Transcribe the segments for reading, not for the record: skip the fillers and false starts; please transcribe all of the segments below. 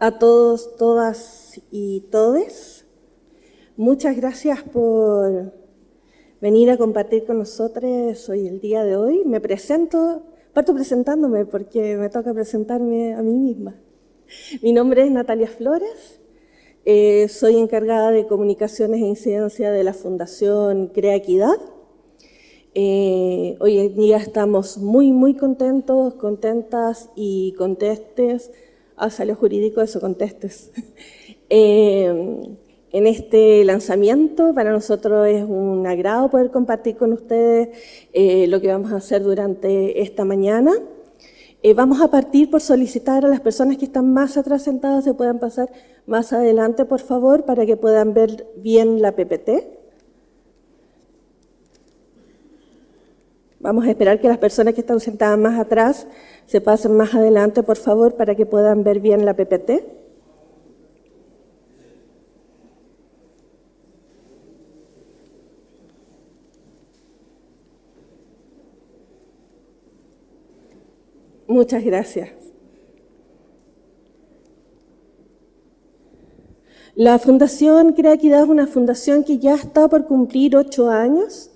A todos, todas y todes, muchas gracias por venir a compartir con nosotros hoy el día de hoy. Me presento, parto presentándome porque me toca presentarme a mí misma. Mi nombre es Natalia Flores, soy encargada de comunicaciones e incidencia de la Fundación Crea Equidad. Hoy en día estamos muy contentos, contentas y contestes. Salió jurídico eso, contestes. En este lanzamiento, para nosotros es un agrado poder compartir con ustedes lo que vamos a hacer durante esta mañana. Vamos a partir por solicitar a las personas que están más atrás sentadas se puedan pasar más adelante, por favor, para que puedan ver bien la PPT. Vamos a esperar que las personas que están sentadas más atrás se pasen más adelante, por favor, para que puedan ver bien la PPT. Muchas gracias. La Fundación Crea Equidad es una fundación que ya está por cumplir 8 años.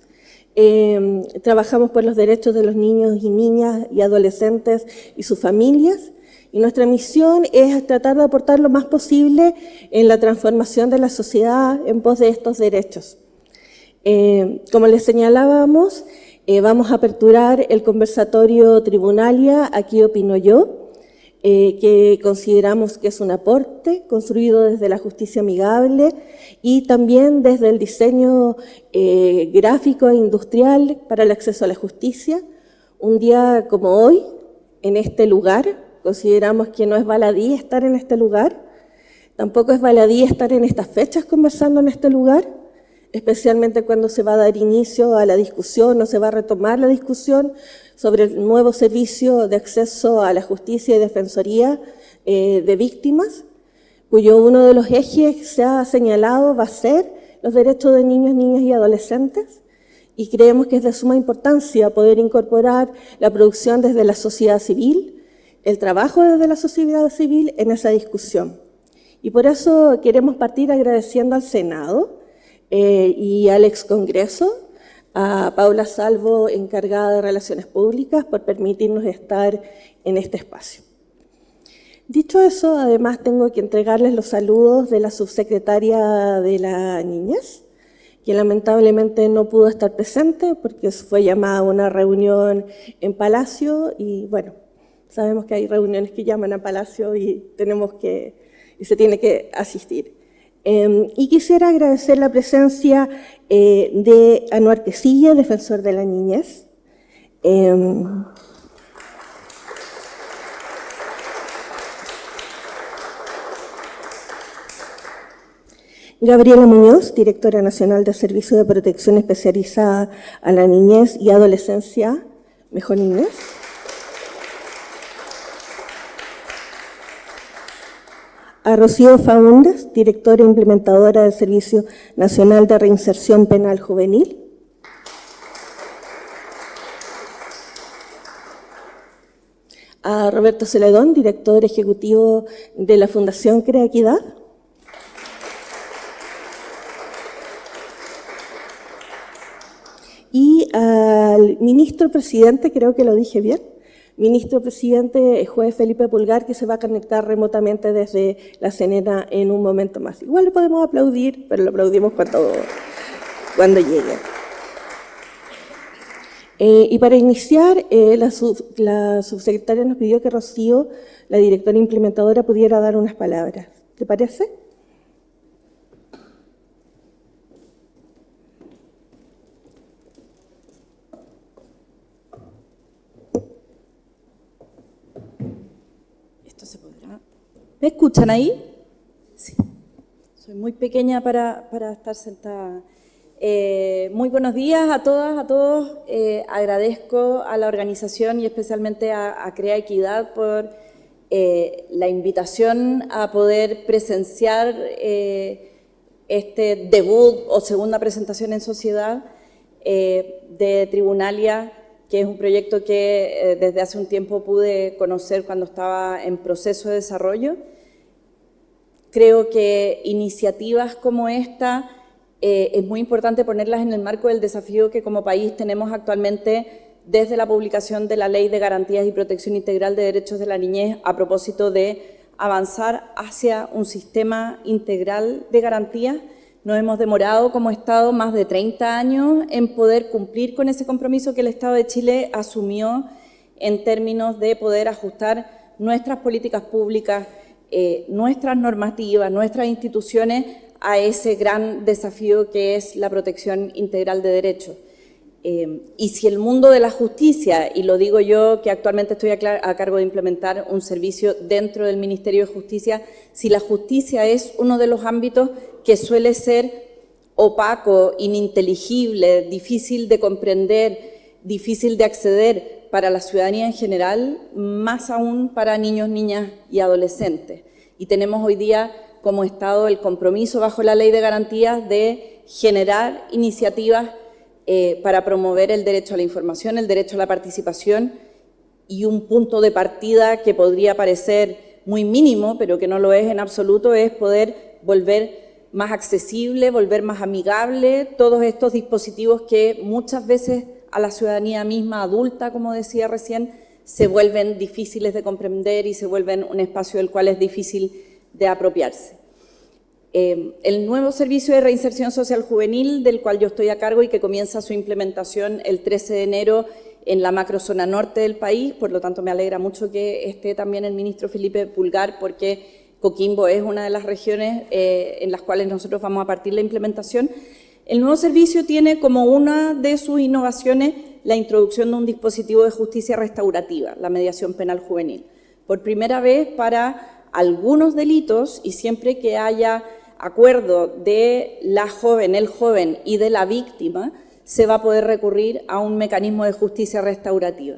Trabajamos por los derechos de los niños y niñas y adolescentes y sus familias, y nuestra misión es tratar de aportar lo más posible en la transformación de la sociedad en pos de estos derechos. Como les señalábamos, vamos a aperturar el conversatorio Tribunalia, aquí opino yo, que consideramos que es un aporte construido desde la justicia amigable y también desde el diseño gráfico e industrial para el acceso a la justicia. Un día como hoy, en este lugar, consideramos que no es baladí estar en este lugar, tampoco es baladí estar en estas fechas conversando en este lugar, especialmente cuando se va a dar inicio a la discusión o se va a retomar la discusión sobre el nuevo servicio de acceso a la justicia y defensoría de víctimas, cuyo uno de los ejes se ha señalado va a ser los derechos de niños, niñas y adolescentes, y creemos que es de suma importancia poder incorporar la producción desde la sociedad civil, el trabajo desde la sociedad civil en esa discusión. Y por eso queremos partir agradeciendo al Senado y al Excongreso, a Paula Salvo, encargada de Relaciones Públicas, por permitirnos estar en este espacio. Dicho eso, además tengo que entregarles los saludos de la subsecretaria de la Niñez, que lamentablemente no pudo estar presente porque fue llamada a una reunión en Palacio y bueno, sabemos que hay reuniones que llaman a Palacio y se tiene que asistir. Y quisiera agradecer la presencia de Anuar Quesilla, defensor de la niñez. Gabriela Muñoz, directora nacional del Servicio de Protección Especializada a la Niñez y Adolescencia, Mejor Niñez. A Rocío Faúndes, directora e implementadora del Servicio Nacional de Reinserción Penal Juvenil. A Roberto Celedón, director ejecutivo de la Fundación Crea Equidad. Y al ministro presidente, creo que lo dije bien, ministro presidente juez Felipe Pulgar, que se va a conectar remotamente desde La Serena en un momento más. Igual lo podemos aplaudir, pero lo aplaudimos cuando llegue. Y para iniciar, la subsecretaria nos pidió que Rocío, la directora implementadora, pudiera dar unas palabras. ¿Te parece? ¿Me escuchan ahí? Sí. Soy muy pequeña para estar sentada. Muy buenos días a todas, a todos. Agradezco a la organización y especialmente a Crea Equidad por la invitación a poder presenciar este debut o segunda presentación en sociedad de Tribunalia, que es un proyecto que desde hace un tiempo pude conocer cuando estaba en proceso de desarrollo. Creo que iniciativas como esta es muy importante ponerlas en el marco del desafío que como país tenemos actualmente desde la publicación de la Ley de Garantías y Protección Integral de Derechos de la Niñez a propósito de avanzar hacia un sistema integral de garantías. Nos hemos demorado como Estado más de 30 años en poder cumplir con ese compromiso que el Estado de Chile asumió en términos de poder ajustar nuestras políticas públicas, nuestras normativas, nuestras instituciones a ese gran desafío que es la protección integral de derechos. Y si el mundo de la justicia, y lo digo yo que actualmente estoy a cargo de implementar un servicio dentro del Ministerio de Justicia, si la justicia es uno de los ámbitos que suele ser opaco, ininteligible, difícil de comprender, difícil de acceder para la ciudadanía en general, más aún para niños, niñas y adolescentes. Y tenemos hoy día como Estado el compromiso bajo la Ley de Garantías de generar iniciativas para promover el derecho a la información, el derecho a la participación, y un punto de partida que podría parecer muy mínimo, pero que no lo es en absoluto, es poder volver más accesible, volver más amigable todos estos dispositivos que muchas veces a la ciudadanía misma adulta, como decía recién, se vuelven difíciles de comprender y se vuelven un espacio del cual es difícil de apropiarse. El nuevo servicio de reinserción social juvenil, del cual yo estoy a cargo y que comienza su implementación el 13 de enero en la macrozona norte del país, por lo tanto me alegra mucho que esté también el ministro Felipe Pulgar, porque Coquimbo es una de las regiones en las cuales nosotros vamos a partir la implementación. El nuevo servicio tiene como una de sus innovaciones la introducción de un dispositivo de justicia restaurativa, la mediación penal juvenil. Por primera vez para algunos delitos, y siempre que haya acuerdo de la joven, el joven y de la víctima, se va a poder recurrir a un mecanismo de justicia restaurativa.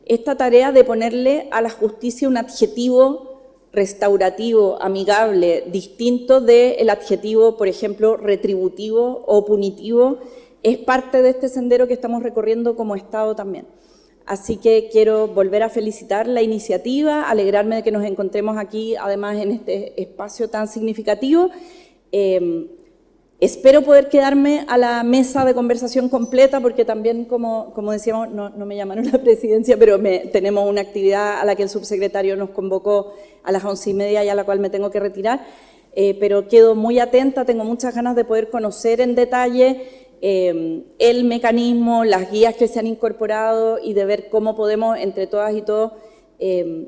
Esta tarea de ponerle a la justicia un adjetivo restaurativo, amigable, distinto del adjetivo, por ejemplo, retributivo o punitivo, es parte de este sendero que estamos recorriendo como Estado también. Así que quiero volver a felicitar la iniciativa, alegrarme de que nos encontremos aquí, además, en este espacio tan significativo. Espero poder quedarme a la mesa de conversación completa, porque también, como decíamos, no me llamaron a la presidencia, pero tenemos una actividad a la que el subsecretario nos convocó a las 11:30 y a la cual me tengo que retirar, pero quedo muy atenta, tengo muchas ganas de poder conocer en detalle el mecanismo, las guías que se han incorporado y de ver cómo podemos, entre todas y todos,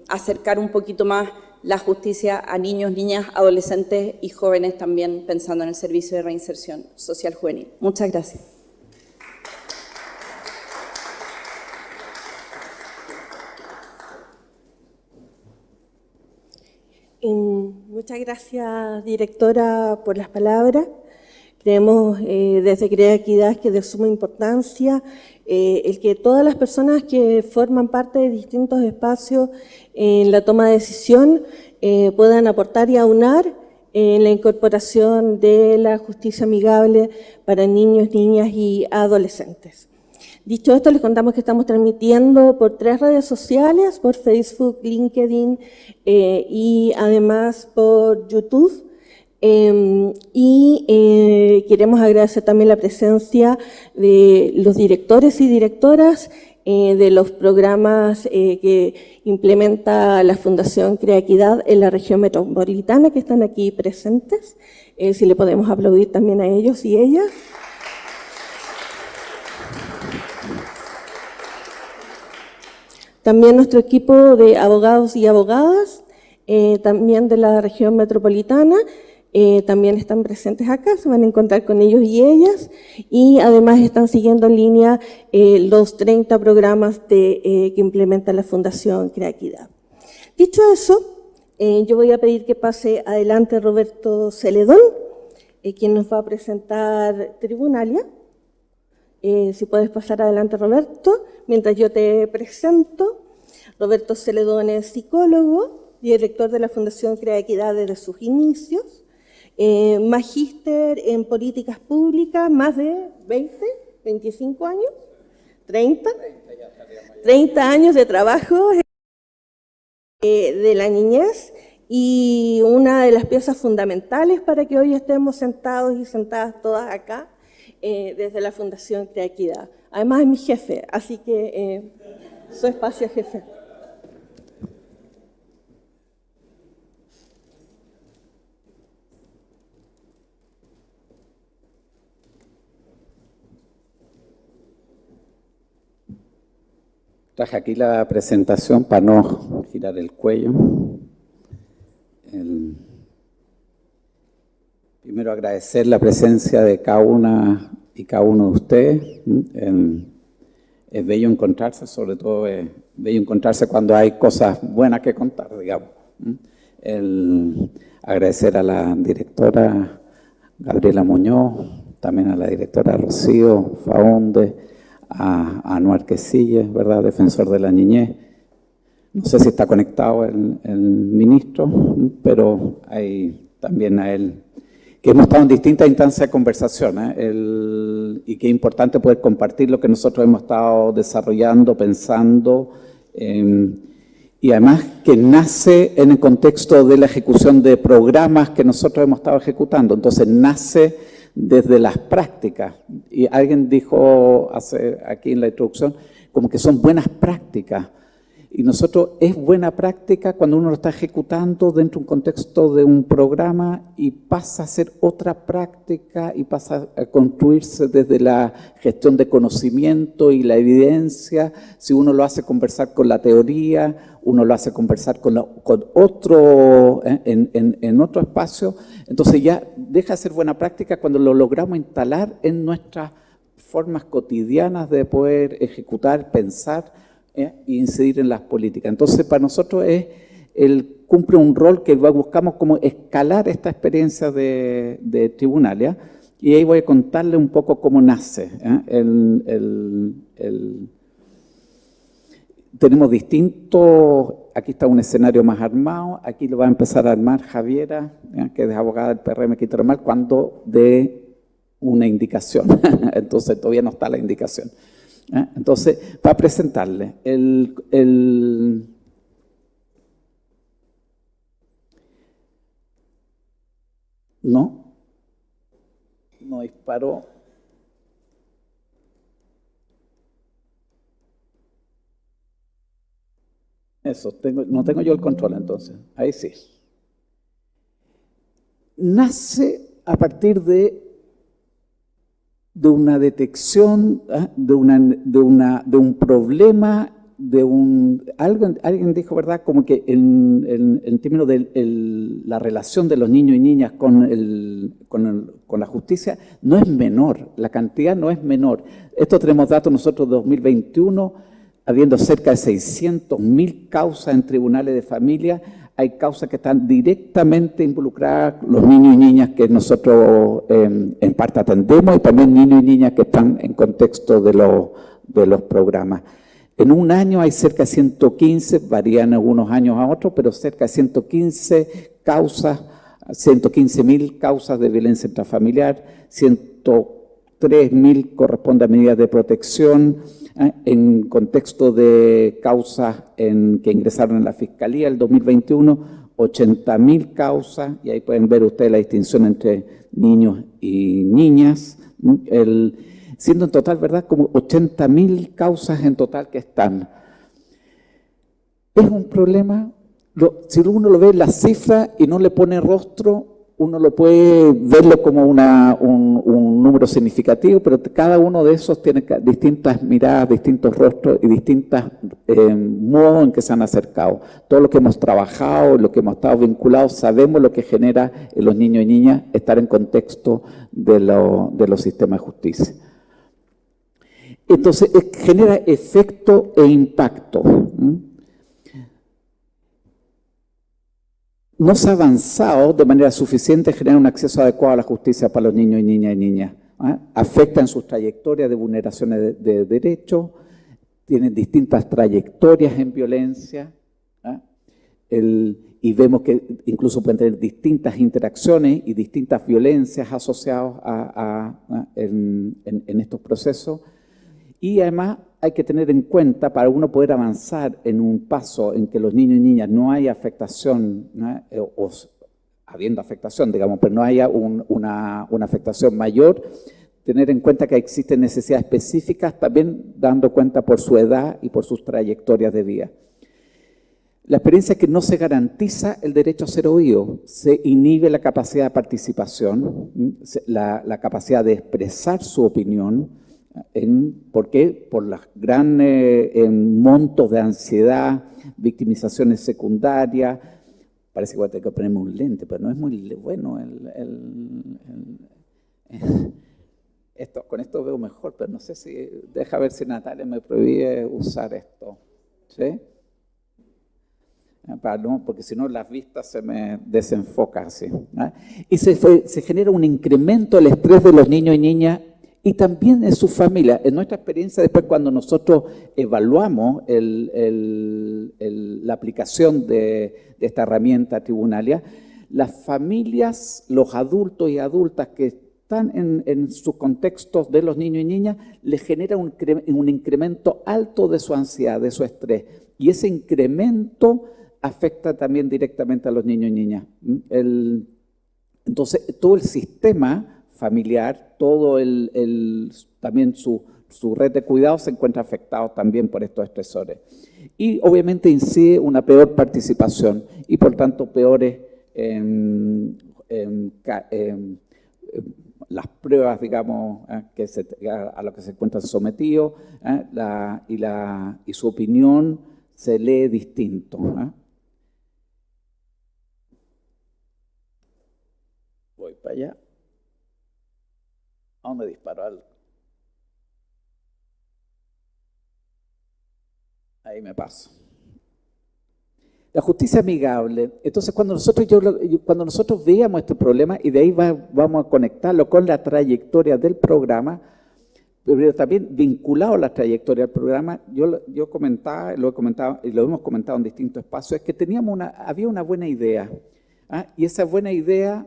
acercar un poquito más la justicia a niños, niñas, adolescentes y jóvenes, también pensando en el servicio de reinserción social juvenil. Muchas gracias. Muchas gracias, directora, por las palabras. Creemos desde Crea Equidad que es de suma importancia el que todas las personas que forman parte de distintos espacios en la toma de decisión puedan aportar y aunar en la incorporación de la justicia amigable para niños, niñas y adolescentes. Dicho esto, les contamos que estamos transmitiendo por 3 redes sociales, por Facebook, LinkedIn y además por YouTube. Queremos agradecer también la presencia de los directores y directoras de los programas que implementa la Fundación Crea Equidad en la región metropolitana, que están aquí presentes. Si le podemos aplaudir también a ellos y ellas. También nuestro equipo de abogados y abogadas, también de la región metropolitana, también están presentes acá, se van a encontrar con ellos y ellas, y además están siguiendo en línea los 30 programas que implementa la Fundación Crea Equidad. Dicho eso, yo voy a pedir que pase adelante Roberto Celedón, quien nos va a presentar Tribunalia. Si puedes pasar adelante, Roberto, mientras yo te presento. Roberto Celedón es psicólogo, director de la Fundación Crea Equidad desde sus inicios, magíster en políticas públicas, más de 20, 25 años, 30 años de trabajo de la niñez y una de las piezas fundamentales para que hoy estemos sentados y sentadas todas acá desde la Fundación Crea Equidad. Además es mi jefe, así que su espacio, jefe. Traje aquí la presentación para no girar el cuello. Primero agradecer la presencia de cada una y cada uno de ustedes. Es bello encontrarse, sobre todo es bello encontrarse cuando hay cosas buenas que contar, digamos. Agradecer a la directora Gabriela Muñoz, también a la directora Rocío Faunde, a Anuar Quesillas, ¿verdad?, defensor de la niñez. No sé si está conectado el ministro, pero hay también a él, que hemos estado en distintas instancias de conversación, y que es importante poder compartir lo que nosotros hemos estado desarrollando, pensando, y además que nace en el contexto de la ejecución de programas que nosotros hemos estado ejecutando. Entonces nace desde las prácticas, y alguien dijo aquí en la introducción, como que son buenas prácticas, y nosotros es buena práctica cuando uno lo está ejecutando dentro de un contexto de un programa y pasa a ser otra práctica y pasa a construirse desde la gestión de conocimiento y la evidencia. Si uno lo hace conversar con la teoría, uno lo hace conversar con otro, en otro espacio, entonces ya deja de ser buena práctica cuando lo logramos instalar en nuestras formas cotidianas de poder ejecutar, pensar, e incidir en las políticas. Entonces, para nosotros cumple un rol que buscamos como escalar esta experiencia de tribunal, y ahí voy a contarle un poco cómo nace. Tenemos distintos, aquí está un escenario más armado, aquí lo va a empezar a armar Javiera, que es abogada del PRM Quinto Normal, cuando dé una indicación. Entonces, todavía no está la indicación. Entonces, para presentarle, no disparó. Eso, no tengo yo el control entonces, ahí sí. Nace a partir de una detección, de un problema, alguien dijo, ¿verdad?, como que en términos de la relación de los niños y niñas con la justicia, no es menor, la cantidad no es menor. Esto tenemos datos nosotros de 2021, habiendo cerca de 600.000 causas en tribunales de familia. Hay causas que están directamente involucradas, los niños y niñas que nosotros en parte atendemos, y también niños y niñas que están en contexto de los programas. En un año hay cerca de 115, varían algunos años a otros, pero cerca de 115 causas, 115.000 causas de violencia intrafamiliar, 103.000 corresponde a medidas de protección, en contexto de causas que ingresaron en la Fiscalía el 2021, 80.000 causas, y ahí pueden ver ustedes la distinción entre niños y niñas, siendo en total, ¿verdad?, como 80.000 causas en total que están. Es un problema, si uno lo ve en las cifras y no le pone rostro, uno lo puede verlo como un número significativo, pero cada uno de esos tiene distintas miradas, distintos rostros y distintos modos en que se han acercado. Todo lo que hemos trabajado, lo que hemos estado vinculados, sabemos lo que genera en los niños y niñas estar en contexto de los sistemas de justicia. Entonces, genera efecto e impacto. No se ha avanzado de manera suficiente en generar un acceso adecuado a la justicia para los niños y niñas. Afectan sus trayectorias de vulneraciones de derechos, tienen distintas trayectorias en violencia, y vemos que incluso pueden tener distintas interacciones y distintas violencias asociadas en estos procesos. Y además hay que tener en cuenta, para uno poder avanzar en un paso en que los niños y niñas no haya afectación, ¿no? O habiendo afectación, digamos, pero no haya una afectación mayor, tener en cuenta que existen necesidades específicas, también dando cuenta por su edad y por sus trayectorias de vida. La experiencia es que no se garantiza el derecho a ser oído, se inhibe la capacidad de participación, la capacidad de expresar su opinión. ¿Por qué? Por los grandes montos de ansiedad, victimizaciones secundarias. Parece que voy a tener que ponerme un lente, pero no es muy bueno. Con esto veo mejor, pero no sé si... Deja ver si Natalia me prohíbe usar esto. ¿Sí? Porque si no las vistas se me desenfocan así. ¿Ah? Y se genera un incremento del estrés de los niños y niñas y también en su familia. En nuestra experiencia, después cuando nosotros evaluamos la aplicación de esta herramienta tribunalia, las familias, los adultos y adultas que están en sus contextos de los niños y niñas, les genera un incremento alto de su ansiedad, de su estrés. Y ese incremento afecta también directamente a los niños y niñas. Entonces, todo el sistema familiar, también su red de cuidados se encuentra afectado también por estos estresores. Y obviamente incide una peor participación y por tanto peores las pruebas, digamos, a las que se encuentran sometidos, y su opinión se lee distinto. Voy para allá. ¿A dónde disparó algo? Ahí me paso. La justicia amigable. Entonces, cuando nosotros veíamos este problema, y de ahí vamos a conectarlo con la trayectoria del programa, pero también vinculado a la trayectoria del programa, yo comentaba, lo he comentado y lo hemos comentado en distintos espacios, es que había una buena idea. Y esa buena idea,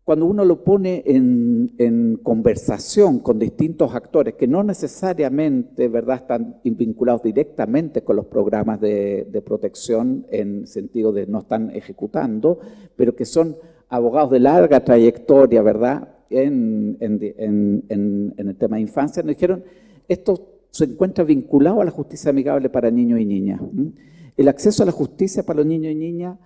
cuando uno lo pone en conversación con distintos actores que no necesariamente, ¿verdad?, están vinculados directamente con los programas de protección en sentido de no están ejecutando, pero que son abogados de larga trayectoria, ¿verdad?, en el tema de infancia, nos dijeron, esto se encuentra vinculado a la justicia amigable para niños y niñas. El acceso a la justicia para los niños y niñas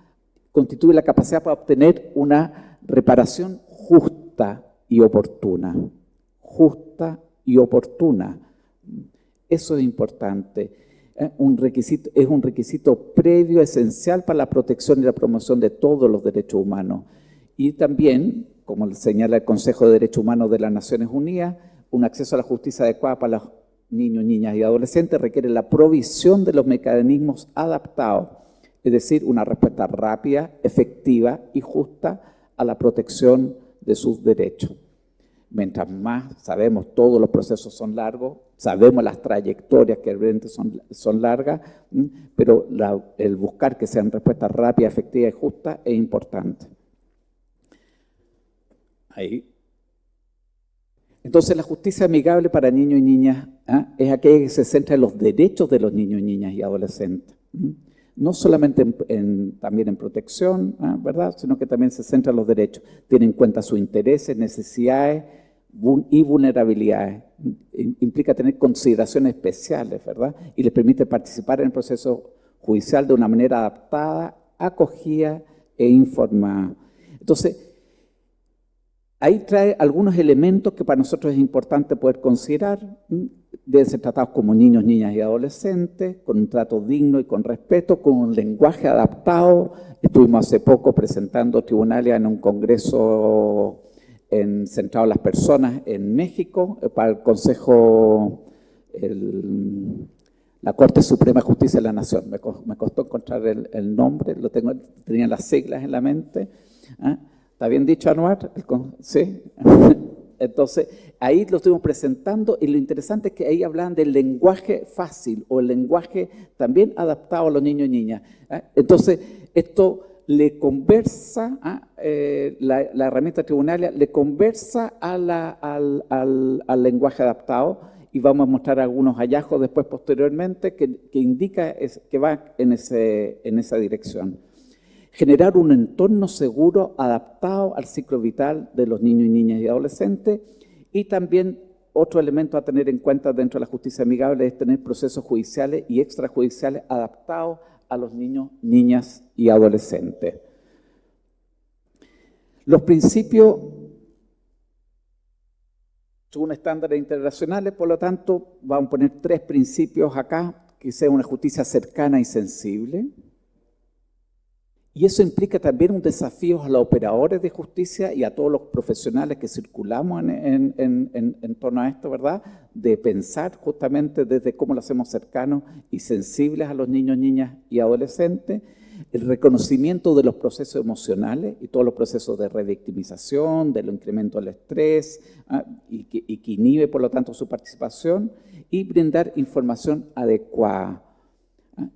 constituye la capacidad para obtener una reparación justa y oportuna. Justa y oportuna. Eso es importante. Es un requisito previo, esencial para la protección y la promoción de todos los derechos humanos. Y también, como señala el Consejo de Derechos Humanos de las Naciones Unidas, un acceso a la justicia adecuada para los niños, niñas y adolescentes requiere la provisión de los mecanismos adaptados, es decir, una respuesta rápida, efectiva y justa a la protección de sus derechos. Mientras más sabemos, todos los procesos son largos, sabemos las trayectorias que realmente son largas, pero el buscar que sean respuestas rápidas, efectivas y justas es importante. Ahí. Entonces, la justicia amigable para niños y niñas es aquella que se centra en los derechos de los niños, niñas y adolescentes. No solamente también en protección, ¿verdad?, sino que también se centra en los derechos. Tiene en cuenta sus intereses, necesidades y vulnerabilidades. Implica tener consideraciones especiales, ¿verdad?, y les permite participar en el proceso judicial de una manera adaptada, acogida e informada. Entonces, ahí trae algunos elementos que para nosotros es importante poder considerar. Deben ser tratados como niños, niñas y adolescentes, con un trato digno y con respeto, con un lenguaje adaptado. Estuvimos hace poco presentando Tribunalia en un congreso centrado en las personas en México, para el Consejo, la Corte Suprema de Justicia de la Nación. Me costó encontrar el nombre, tenía las siglas en la mente. ¿Está bien dicho, Anuar? ¿Sí? Entonces, ahí lo estuvimos presentando y lo interesante es que ahí hablaban del lenguaje fácil o el lenguaje también adaptado a los niños y niñas. Entonces, esto le conversa, la herramienta tribunaria le conversa al lenguaje adaptado y vamos a mostrar algunos hallazgos después posteriormente que indica que va en esa dirección. Generar un entorno seguro adaptado al ciclo vital de los niños y niñas y adolescentes, y también otro elemento a tener en cuenta dentro de la justicia amigable es tener procesos judiciales y extrajudiciales adaptados a los niños, niñas y adolescentes. Los principios, según estándares internacionales, por lo tanto, vamos a poner 3 principios acá, que sea una justicia cercana y sensible. Y eso implica también un desafío a los operadores de justicia y a todos los profesionales que circulamos en torno a esto, ¿verdad? De pensar justamente desde cómo lo hacemos cercanos y sensibles a los niños, niñas y adolescentes, el reconocimiento de los procesos emocionales y todos los procesos de revictimización, del incremento del estrés, y que inhibe, por lo tanto, su participación, y brindar información adecuada.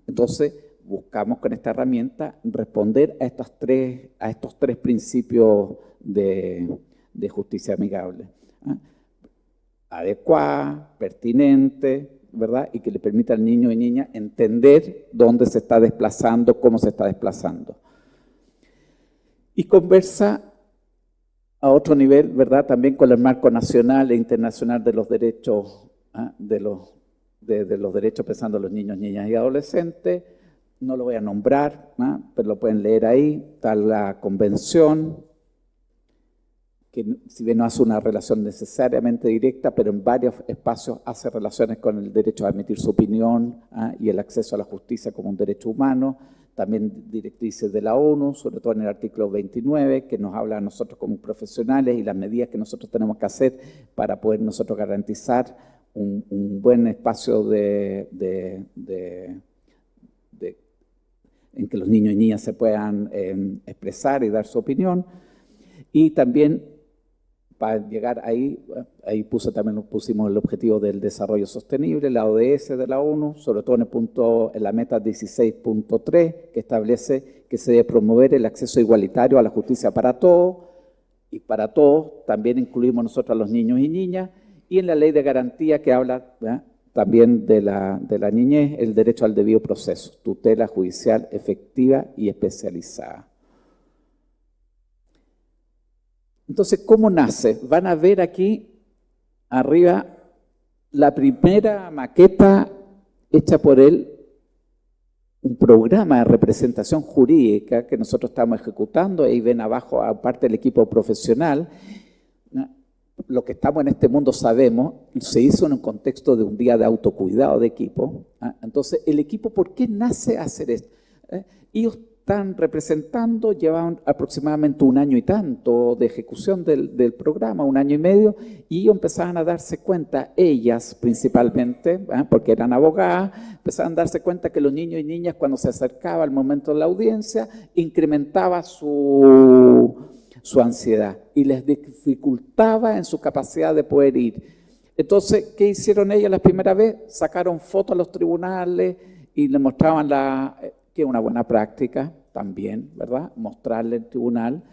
Entonces, buscamos con esta herramienta responder a estos tres principios de justicia amigable. Adecuada, pertinente, ¿verdad? Y que le permita al niño y niña entender dónde se está desplazando, cómo se está desplazando. Y conversa a otro nivel, ¿verdad? También con el marco nacional e internacional de los derechos, de los derechos pensando en los niños, niñas y adolescentes. No lo voy a nombrar, pero lo pueden leer ahí. Está la convención, que si bien no hace una relación necesariamente directa, pero en varios espacios hace relaciones con el derecho a emitir su opinión y el acceso a la justicia como un derecho humano. También directrices de la ONU, sobre todo en el artículo 29, que nos habla a nosotros como profesionales y las medidas que nosotros tenemos que hacer para poder nosotros garantizar un buen espacio en que los niños y niñas se puedan expresar y dar su opinión. Y también, para llegar ahí pusimos el objetivo del desarrollo sostenible, la ODS de la ONU, sobre todo en la meta 16.3, que establece que se debe promover el acceso igualitario a la justicia para todos, y para todos también incluimos nosotros a los niños y niñas, y en la ley de garantía que habla también de la niñez, el derecho al debido proceso, tutela judicial efectiva y especializada. Entonces, ¿cómo nace? Van a ver aquí arriba la primera maqueta hecha por él, un programa de representación jurídica que nosotros estamos ejecutando. Ahí ven abajo, aparte del equipo profesional, lo que estamos en este mundo sabemos, se hizo en un contexto de un día de autocuidado de equipo. Entonces, el equipo, ¿por qué nace a hacer esto? Ellos están representando, llevaban aproximadamente 1 año y tanto de ejecución del programa, 1 año y medio, y ellos empezaban a darse cuenta, ellas principalmente, porque eran abogadas, empezaban a darse cuenta que los niños y niñas, cuando se acercaba el momento de la audiencia, incrementaba su ansiedad y les dificultaba en su capacidad de poder ir. Entonces, ¿qué hicieron ellas la primera vez? Sacaron fotos a los tribunales y le mostraban que es una buena práctica también, ¿verdad? Mostrarle al tribunal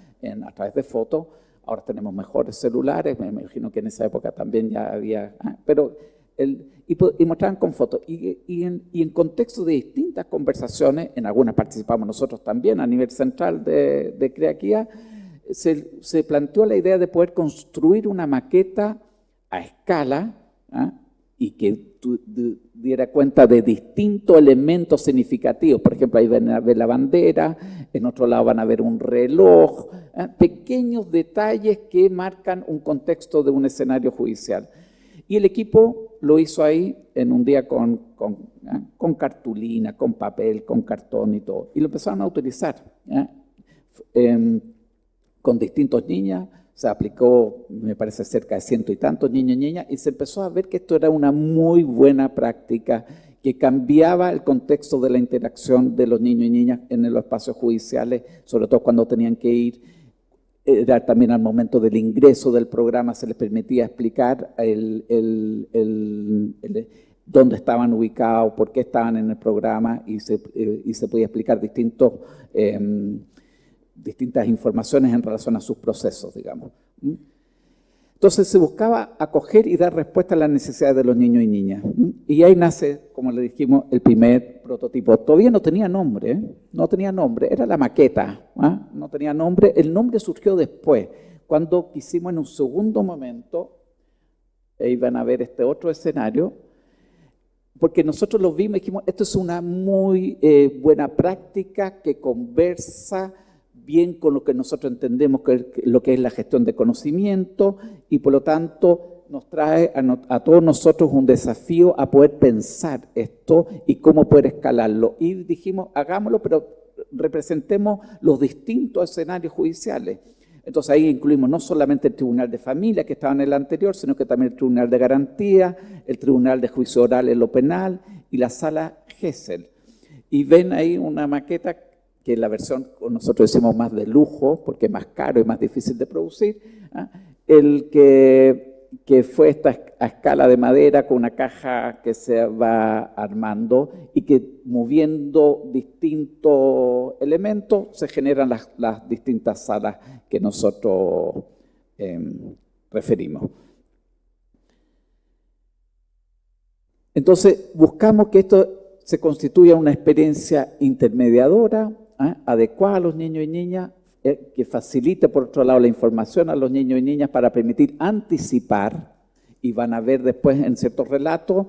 a través de fotos. Ahora tenemos mejores celulares, me imagino que en esa época también ya había, y mostraban con fotos. Y en contexto de distintas conversaciones, en algunas participamos nosotros también a nivel central de CREAQUIA, se planteó la idea de poder construir una maqueta a escala y que diera cuenta de distintos elementos significativos. Por ejemplo, ahí van a ver la bandera, en otro lado van a ver un reloj, pequeños detalles que marcan un contexto de un escenario judicial. Y el equipo lo hizo ahí en un día con cartulina, con papel, con cartón y todo. Y lo empezaron a utilizar con distintos niñas. Se aplicó, me parece, cerca de 100 y tantos niños y niñas, y se empezó a ver que esto era una muy buena práctica que cambiaba el contexto de la interacción de los niños y niñas en los espacios judiciales, sobre todo cuando tenían que ir. Era también al momento del ingreso del programa, se les permitía explicar dónde estaban ubicados, por qué estaban en el programa, y se podía explicar distintas informaciones en relación a sus procesos, digamos. Entonces se buscaba acoger y dar respuesta a las necesidades de los niños y niñas. Y ahí nace, como le dijimos, el primer prototipo. Todavía no tenía nombre, no tenía nombre, era la maqueta, no tenía nombre. El nombre surgió después, cuando quisimos en un segundo momento, ahí van a ver este otro escenario, porque nosotros lo vimos y dijimos, esto es una muy buena práctica que conversa bien con lo que nosotros entendemos que lo que es la gestión de conocimiento y por lo tanto nos trae a todos nosotros un desafío a poder pensar esto y cómo poder escalarlo. Y dijimos, hagámoslo, pero representemos los distintos escenarios judiciales. Entonces ahí incluimos no solamente el Tribunal de Familia que estaba en el anterior, sino que también el Tribunal de Garantía, el Tribunal de Juicio Oral en lo penal y la Sala Gesell. Y ven ahí una maqueta que la versión nosotros decimos más de lujo, porque es más caro y más difícil de producir, el que fue esta a escala de madera con una caja que se va armando y que moviendo distintos elementos se generan las distintas salas que nosotros referimos. Entonces buscamos que esto se constituya una experiencia intermediadora, adecuada a los niños y niñas, que facilite por otro lado la información a los niños y niñas para permitir anticipar, y van a ver después en ciertos relatos,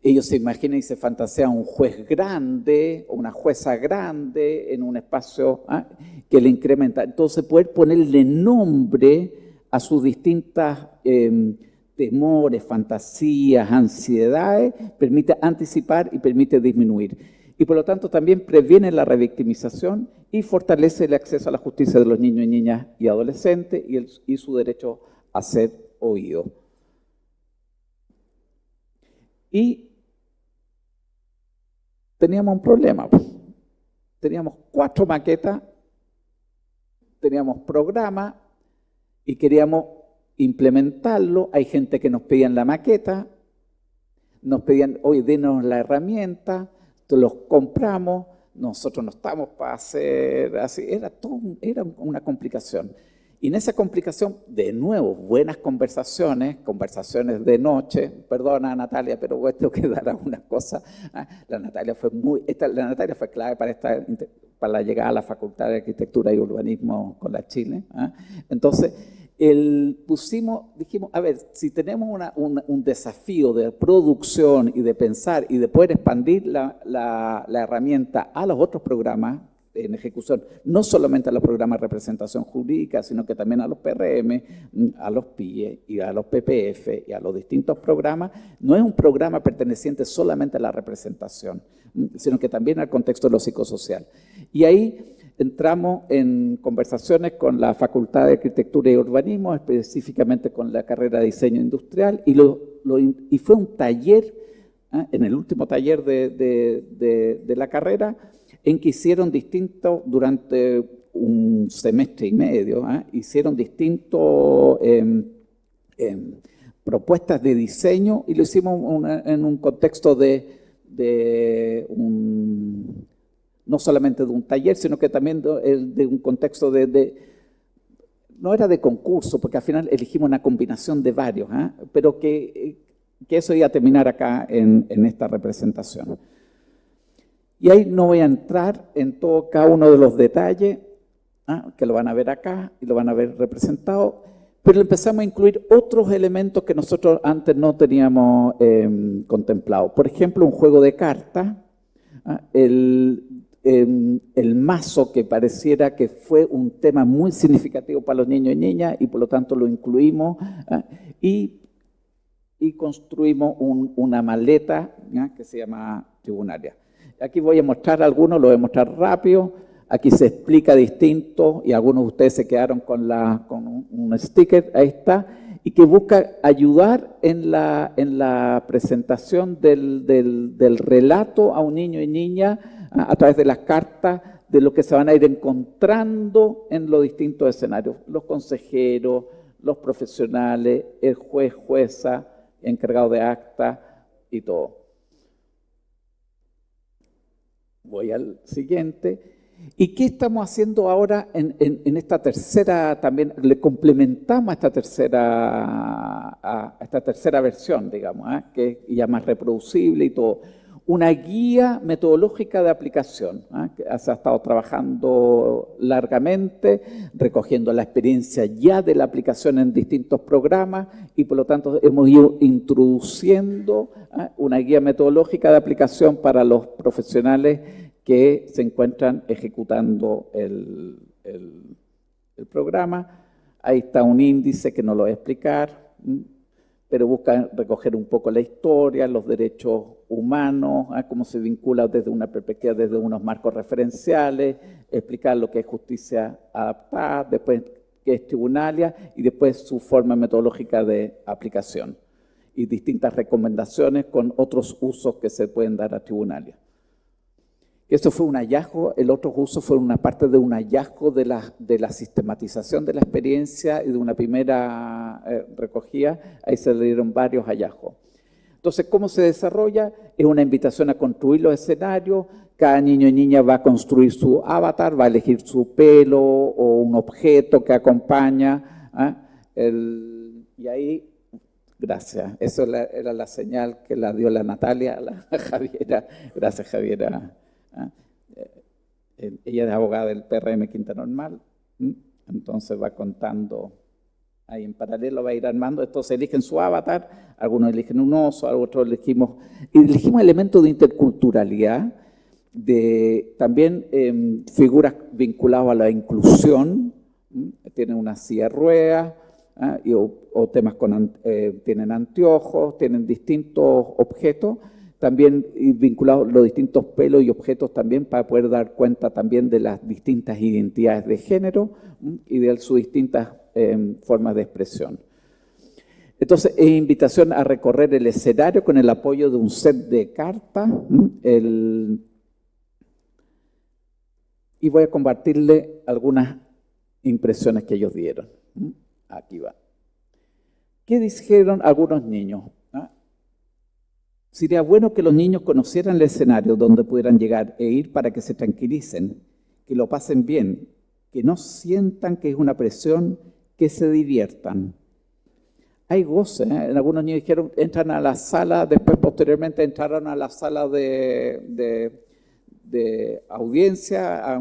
ellos se imaginan y se fantasean un juez grande o una jueza grande en un espacio que le incrementa. Entonces poder ponerle nombre a sus distintas temores, fantasías, ansiedades, permite anticipar y permite disminuir. Y por lo tanto también previene la revictimización y fortalece el acceso a la justicia de los niños y niñas y adolescentes y su derecho a ser oído. Y teníamos un problema. Teníamos 4 maquetas, teníamos programas y queríamos implementarlo. Hay gente que nos pedían la maqueta, nos pedían, oye, denos la herramienta, los compramos, nosotros no estamos para hacer así, era una complicación. Y en esa complicación, de nuevo, buenas conversaciones de noche, perdona Natalia, pero tengo que dar algunas cosas. La Natalia fue clave para la llegada a la Facultad de Arquitectura y Urbanismo con la Chile. Entonces, dijimos, a ver, si tenemos un desafío de producción y de pensar y de poder expandir la herramienta a los otros programas en ejecución, no solamente a los programas de representación jurídica, sino que también a los PRM, a los PIE y a los PPF y a los distintos programas, no es un programa perteneciente solamente a la representación, sino que también al contexto de lo psicosocial. Y ahí entramos en conversaciones con la Facultad de Arquitectura y Urbanismo, específicamente con la carrera de Diseño Industrial, y fue un taller, en el último taller de la carrera, en que hicieron durante un semestre y medio, hicieron distintos propuestas de diseño y lo hicimos en un contexto no solamente de un taller, sino que también de un contexto no era de concurso, porque al final elegimos una combinación de varios, pero que eso iba a terminar acá en esta representación. Y ahí no voy a entrar en cada uno de los detalles, que lo van a ver acá y lo van a ver representado, pero empezamos a incluir otros elementos que nosotros antes no teníamos contemplado. Por ejemplo, un juego de cartas, el mazo, que pareciera que fue un tema muy significativo para los niños y niñas y por lo tanto lo incluimos y construimos una maleta que se llama Tribunaria. Aquí voy a mostrar algunos, lo voy a mostrar rápido. Aquí se explica distinto y algunos de ustedes se quedaron con un sticker, ahí está, y que busca ayudar en la presentación del relato a un niño y niña a través de las cartas, de lo que se van a ir encontrando en los distintos escenarios. Los consejeros, los profesionales, el juez, jueza, encargado de acta y todo. Voy al siguiente. ¿Y qué estamos haciendo ahora en esta tercera, también le complementamos a esta tercera versión, digamos, que es ya más reproducible y todo? Una guía metodológica de aplicación, que se ha estado trabajando largamente, recogiendo la experiencia ya de la aplicación en distintos programas y por lo tanto hemos ido introduciendo una guía metodológica de aplicación para los profesionales que se encuentran ejecutando el programa. Ahí está un índice que no lo voy a explicar, pero busca recoger un poco la historia, los derechos humanos, cómo se vincula desde una perspectiva, desde unos marcos referenciales, explicar lo que es justicia adaptada, después qué es tribunalia y después su forma metodológica de aplicación y distintas recomendaciones con otros usos que se pueden dar a tribunalia. Eso fue un hallazgo, el otro uso fue una parte de un hallazgo de la sistematización de la experiencia y de una primera recogida, ahí se le dieron varios hallazgos. Entonces, ¿cómo se desarrolla? Es una invitación a construir los escenarios, cada niño y niña va a construir su avatar, va a elegir su pelo o un objeto que acompaña, y ahí, gracias, eso era la señal que la dio la Natalia, a la Javiera, gracias Javiera. Ella es abogada del PRM Quinta Normal, entonces va contando, ahí en paralelo va a ir armando, estos eligen su avatar, algunos eligen un oso, otros elegimos elementos de interculturalidad, también figuras vinculadas a la inclusión, tienen una silla de ruedas, o temas tienen anteojos, tienen distintos objetos, también vinculados los distintos pelos y objetos también para poder dar cuenta también de las distintas identidades de género y de sus distintas formas de expresión. Entonces, es invitación a recorrer el escenario con el apoyo de un set de cartas. Y voy a compartirle algunas impresiones que ellos dieron. Aquí va. ¿Qué dijeron algunos niños? Sería bueno que los niños conocieran el escenario donde pudieran llegar e ir para que se tranquilicen, que lo pasen bien, que no sientan que es una presión, que se diviertan. Hay goce, ¿eh? Algunos niños dijeron, entran a la sala, después posteriormente entraron a la sala de audiencia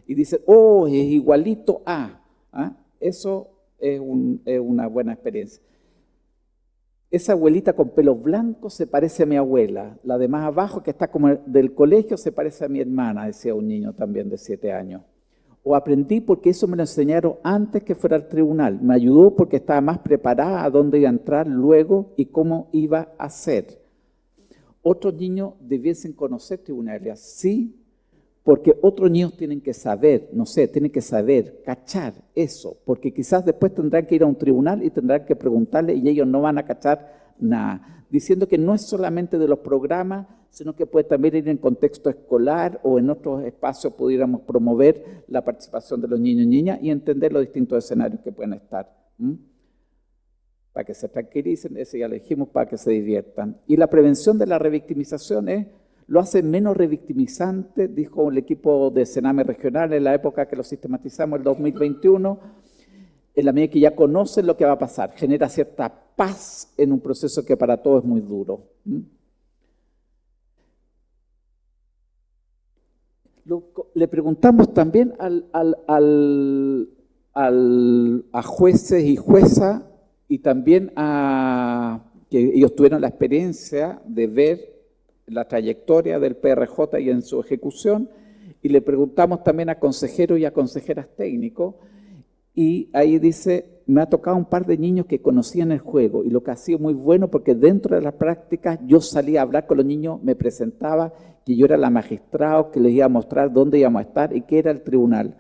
y dicen, oh, es igualito a. Eso es una buena experiencia. Esa abuelita con pelo blanco se parece a mi abuela. La de más abajo, que está como del colegio, se parece a mi hermana, decía un niño también de 7 años. O aprendí porque eso me lo enseñaron antes que fuera al tribunal. Me ayudó porque estaba más preparada a dónde iba a entrar luego y cómo iba a ser. Otros niños debiesen conocer tribunales, sí, porque otros niños tienen que saber, no sé, tienen que saber, cachar eso, porque quizás después tendrán que ir a un tribunal y tendrán que preguntarle y ellos no van a cachar nada. Diciendo que no es solamente de los programas, sino que puede también ir en contexto escolar o en otros espacios pudiéramos promover la participación de los niños y niñas y entender los distintos escenarios que pueden estar. Para que se tranquilicen, eso ya lo dijimos, para que se diviertan. Y la prevención de la revictimización lo hace menos revictimizante, dijo el equipo de Sename regional en la época que lo sistematizamos, el 2021, en la medida que ya conocen lo que va a pasar, genera cierta paz en un proceso que para todos es muy duro. Le preguntamos también a jueces y juezas y también que ellos tuvieron la experiencia de ver la trayectoria del PRJ y en su ejecución, y le preguntamos también a consejeros y a consejeras técnicos, y ahí dice, me ha tocado un par de niños que conocían el juego, y lo que ha sido muy bueno, porque dentro de las prácticas yo salía a hablar con los niños, me presentaba que yo era la magistrado, que les iba a mostrar dónde íbamos a estar y qué era el tribunal.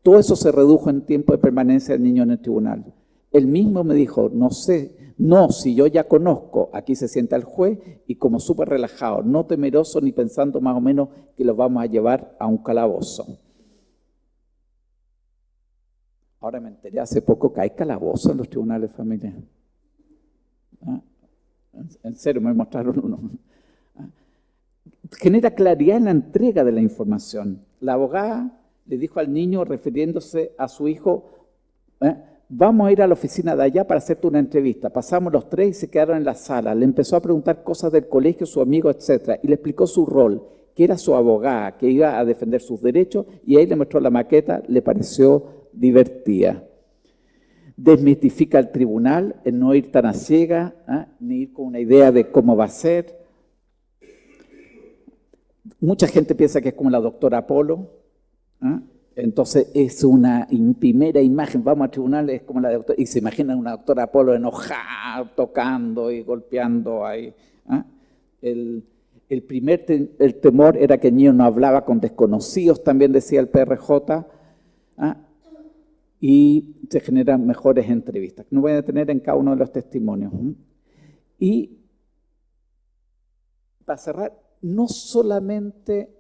Todo eso se redujo en tiempo de permanencia del niño en el tribunal. Él mismo me dijo, no sé, no, si yo ya conozco, aquí se sienta el juez y como súper relajado, no temeroso ni pensando más o menos que los vamos a llevar a un calabozo. Ahora me enteré hace poco que hay calabozo en los tribunales de familia. En serio, me mostraron uno. Genera claridad en la entrega de la información. La abogada le dijo al niño, refiriéndose a su hijo, vamos a ir a la oficina de allá para hacerte una entrevista. Pasamos los tres y se quedaron en la sala. Le empezó a preguntar cosas del colegio, su amigo, etc. Y le explicó su rol, que era su abogada, que iba a defender sus derechos, y ahí le mostró la maqueta, le pareció divertida. Desmitifica el tribunal, en no ir tan a ciega, ni ir con una idea de cómo va a ser. Mucha gente piensa que es como la doctora Polo, entonces es una primera imagen, vamos al tribunal, es como la doctora, y se imaginan una doctora Polo enojada, tocando y golpeando ahí. El temor era que el niño no hablaba con desconocidos, también decía el PRJ, y se generan mejores entrevistas. No voy a detener en cada uno de los testimonios. Y para cerrar, no solamente,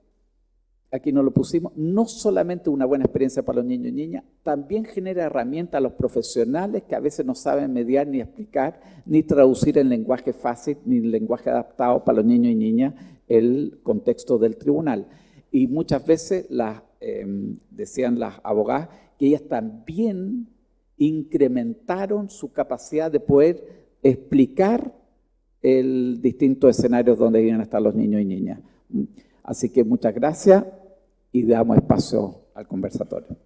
aquí no lo pusimos, no solamente una buena experiencia para los niños y niñas, también genera herramientas a los profesionales que a veces no saben mediar ni explicar, ni traducir en lenguaje fácil, ni en lenguaje adaptado para los niños y niñas el contexto del tribunal. Y muchas veces, decían las abogadas, que ellas también incrementaron su capacidad de poder explicar el distintos escenarios donde iban a estar los niños y niñas. Así que muchas gracias y damos espacio al conversatorio.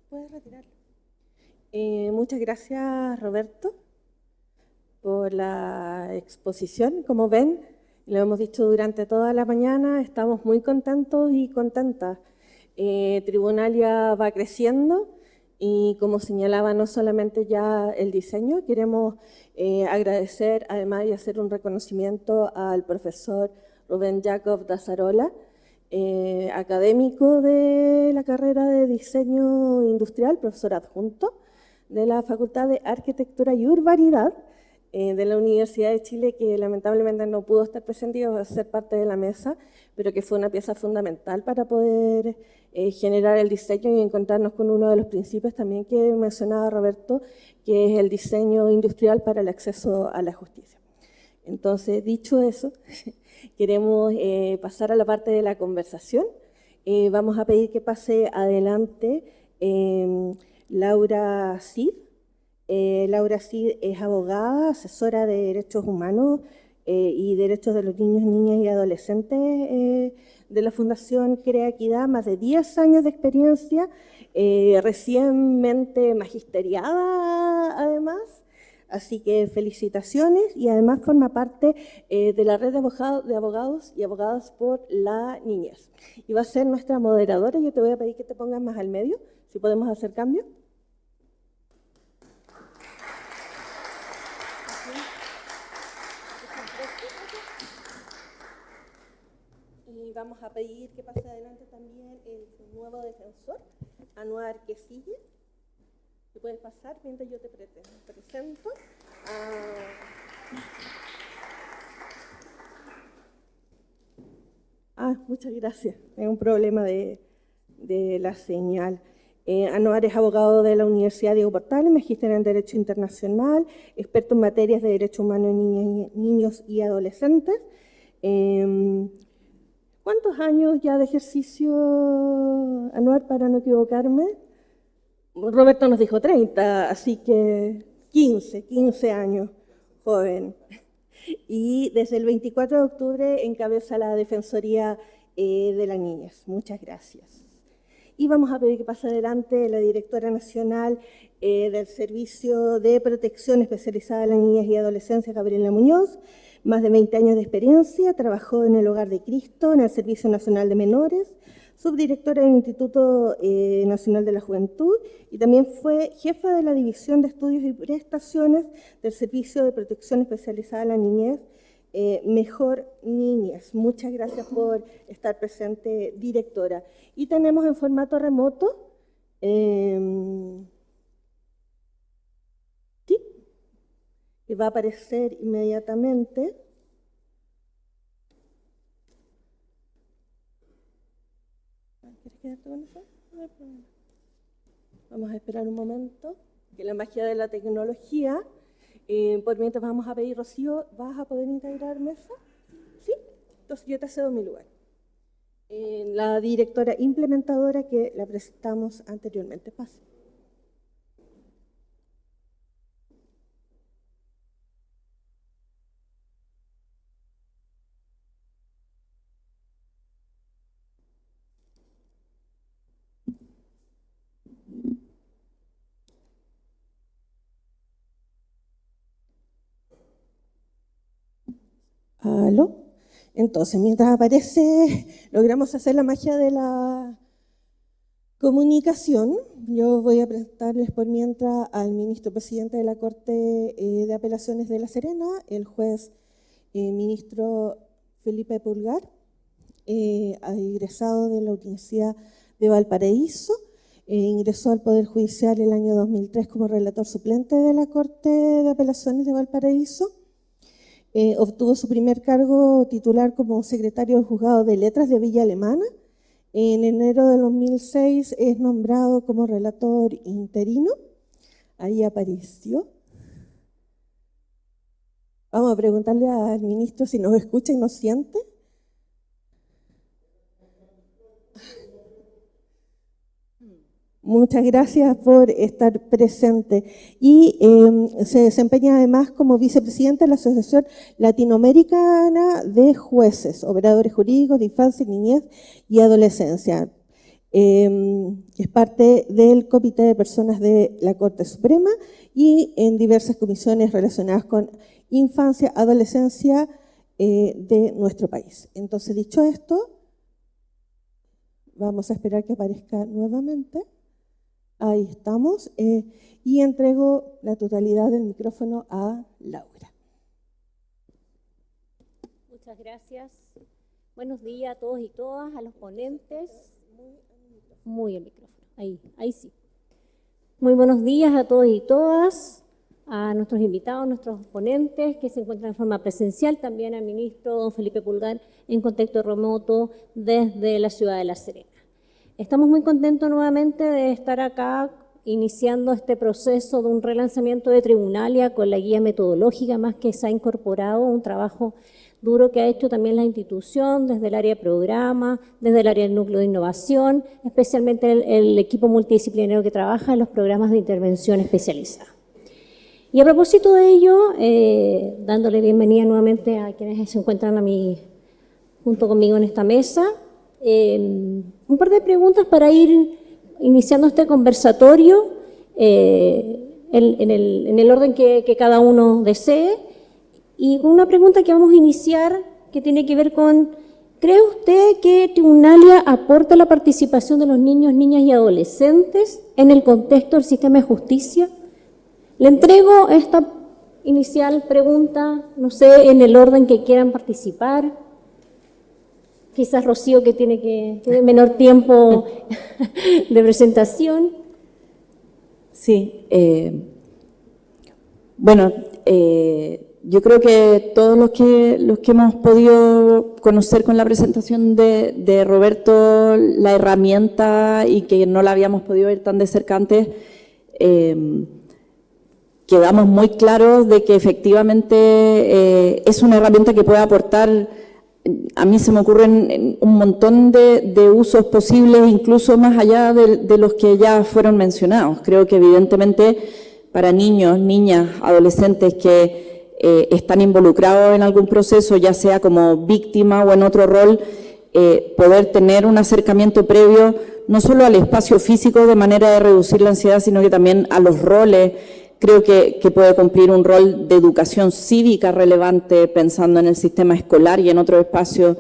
Puedes retirarlo. Muchas gracias, Roberto, por la exposición. Como ven, lo hemos dicho durante toda la mañana, estamos muy contentos y contentas. Tribunal ya va creciendo y, como señalaba, no solamente ya el diseño, queremos agradecer además y hacer un reconocimiento al profesor Rubén Jacob Dazarola, académico de la carrera de Diseño Industrial, profesor adjunto de la Facultad de Arquitectura y Urbanidad de la Universidad de Chile, que lamentablemente no pudo estar presente y iba a ser parte de la mesa, pero que fue una pieza fundamental para poder generar el diseño y encontrarnos con uno de los principios también que mencionaba Roberto, que es el diseño industrial para el acceso a la justicia. Entonces, dicho eso, queremos pasar a la parte de la conversación. Vamos a pedir que pase adelante Laura Cid. Laura Cid es abogada, asesora de derechos humanos y derechos de los niños, niñas y adolescentes de la Fundación Crea Equidad, más de 10 años de experiencia, recientemente magisteriada además. Así que felicitaciones, y además forma parte de la red de abogados y abogadas por la niñez. Y va a ser nuestra moderadora. Yo te voy a pedir que te pongas más al medio, si podemos hacer cambio. Y vamos a pedir que pase adelante también el nuevo defensor, Anuar Quesille. ¿Te puedes pasar mientras yo te presento? Muchas gracias. Hay un problema de la señal. Anuar es abogado de la Universidad Diego Portales, magíster en Derecho Internacional, experto en materias de Derechos Humanos en niños y adolescentes. ¿Cuántos años ya de ejercicio, Anuar, para no equivocarme? Roberto nos dijo 30, así que 15 años, joven. Y desde el 24 de octubre encabeza la Defensoría de la Niñez. Muchas gracias. Y vamos a pedir que pase adelante la directora nacional del Servicio de Protección Especializada de la Niñez y Adolescencia, Gabriela Muñoz. Más de 20 años de experiencia, trabajó en el Hogar de Cristo, en el Servicio Nacional de Menores, subdirectora del Instituto Nacional de la Juventud, y también fue jefa de la División de Estudios y Prestaciones del Servicio de Protección Especializada de la Niñez, Mejor Niñez. Muchas gracias por estar presente, directora. Y tenemos en formato remoto, sí, que va a aparecer inmediatamente. ¿Quieres quedarte con eso? No hay problema. Vamos a esperar un momento, que la magia de la tecnología. Por mientras vamos a pedir, Rocío, ¿vas a poder integrar mesa? ¿Sí? Entonces yo te cedo mi lugar. La directora implementadora que la presentamos anteriormente. Pase. ¿Aló? Entonces, mientras aparece, logramos hacer la magia de la comunicación. Yo voy a presentarles por mientras al ministro presidente de la Corte de Apelaciones de La Serena, el juez ministro Felipe Pulgar, egresado de la Universidad de Valparaíso, ingresó al Poder Judicial el año 2003 como relator suplente de la Corte de Apelaciones de Valparaíso. Obtuvo su primer cargo titular como secretario del Juzgado de Letras de Villa Alemana. En enero de 2006 es nombrado como relator interino. Ahí apareció. Vamos a preguntarle al ministro si nos escucha y nos siente. Muchas gracias por estar presente. Y se desempeña además como vicepresidente de la Asociación Latinoamericana de Jueces, Operadores Jurídicos de Infancia, Niñez y Adolescencia. Es parte del Comité de Personas de la Corte Suprema y en diversas comisiones relacionadas con infancia, adolescencia de nuestro país. Entonces, dicho esto, vamos a esperar que aparezca nuevamente. Ahí estamos. Y entrego la totalidad del micrófono a Laura. Muchas gracias. Buenos días a todos y todas, a los ponentes. Muy el micrófono. Ahí sí. Muy buenos días a todos y todas, a nuestros invitados, nuestros ponentes que se encuentran de forma presencial, también al ministro don Felipe Pulgar en contexto remoto desde la ciudad de La Serena. Estamos muy contentos nuevamente de estar acá iniciando este proceso de un relanzamiento de Tribunalia con la guía metodológica, más que se ha incorporado un trabajo duro que ha hecho también la institución desde el área de programa, desde el área del núcleo de innovación, especialmente el equipo multidisciplinario que trabaja en los programas de intervención especializada. Y a propósito de ello, dándole bienvenida nuevamente a quienes se encuentran junto conmigo en esta mesa, un par de preguntas para ir iniciando este conversatorio en el orden que cada uno desee. Y una pregunta que vamos a iniciar que tiene que ver con, ¿cree usted que Tribunalia aporta la participación de los niños, niñas y adolescentes en el contexto del sistema de justicia? Le entrego esta inicial pregunta, no sé, en el orden que quieran participar. Quizás Rocío, que tiene menor tiempo de presentación. Sí. Bueno, yo creo que todos los que hemos podido conocer con la presentación de Roberto la herramienta y que no la habíamos podido ver tan de cerca antes, quedamos muy claros de que efectivamente es una herramienta que puede aportar. A mí se me ocurren un montón de usos posibles, incluso más allá de los que ya fueron mencionados. Creo que evidentemente para niños, niñas, adolescentes que están involucrados en algún proceso, ya sea como víctima o en otro rol, poder tener un acercamiento previo no solo al espacio físico de manera de reducir la ansiedad, sino que también a los roles. Creo que puede cumplir un rol de educación cívica relevante pensando en el sistema escolar y en otros espacios.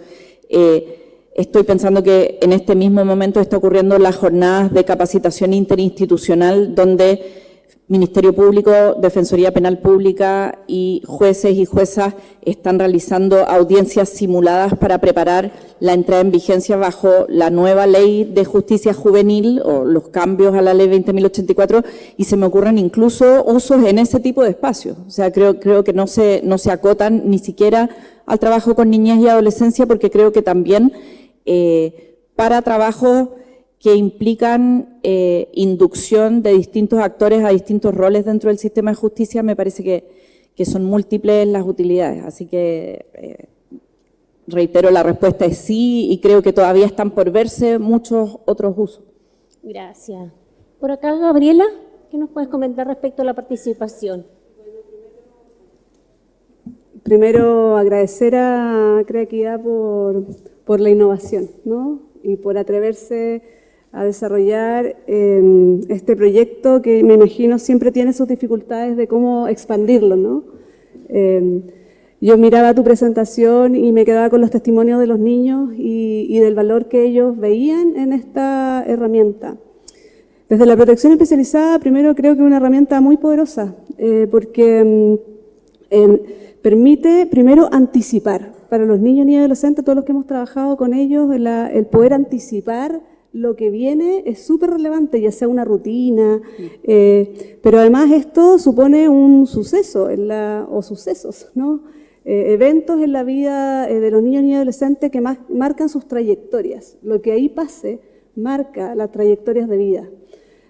Estoy pensando que en este mismo momento está ocurriendo las jornadas de capacitación interinstitucional donde Ministerio Público, Defensoría Penal Pública y jueces y juezas están realizando audiencias simuladas para preparar la entrada en vigencia bajo la nueva Ley de Justicia Juvenil o los cambios a la Ley 20.084 y se me ocurren incluso usos en ese tipo de espacios. O sea, creo que no se acotan ni siquiera al trabajo con niñez y adolescencia porque creo que también para trabajos que implican inducción de distintos actores a distintos roles dentro del sistema de justicia, me parece que son múltiples las utilidades. Así que reitero, la respuesta es sí, y creo que todavía están por verse muchos otros usos. Gracias. Por acá, Gabriela, ¿qué nos puedes comentar respecto a la participación? Primero, agradecer a Creaquidad por la innovación, ¿no? Y por atreverse a desarrollar este proyecto que me imagino siempre tiene sus dificultades de cómo expandirlo, ¿no? Yo miraba tu presentación y me quedaba con los testimonios de los niños y del valor que ellos veían en esta herramienta. Desde la protección especializada, primero creo que es una herramienta muy poderosa, porque permite primero anticipar. Para los niños y adolescentes, todos los que hemos trabajado con ellos, el poder anticipar lo que viene es súper relevante, ya sea una rutina, pero además esto supone un suceso o sucesos, ¿no? Eventos en la vida de los niños y adolescentes que marcan sus trayectorias. Lo que ahí pase marca las trayectorias de vida.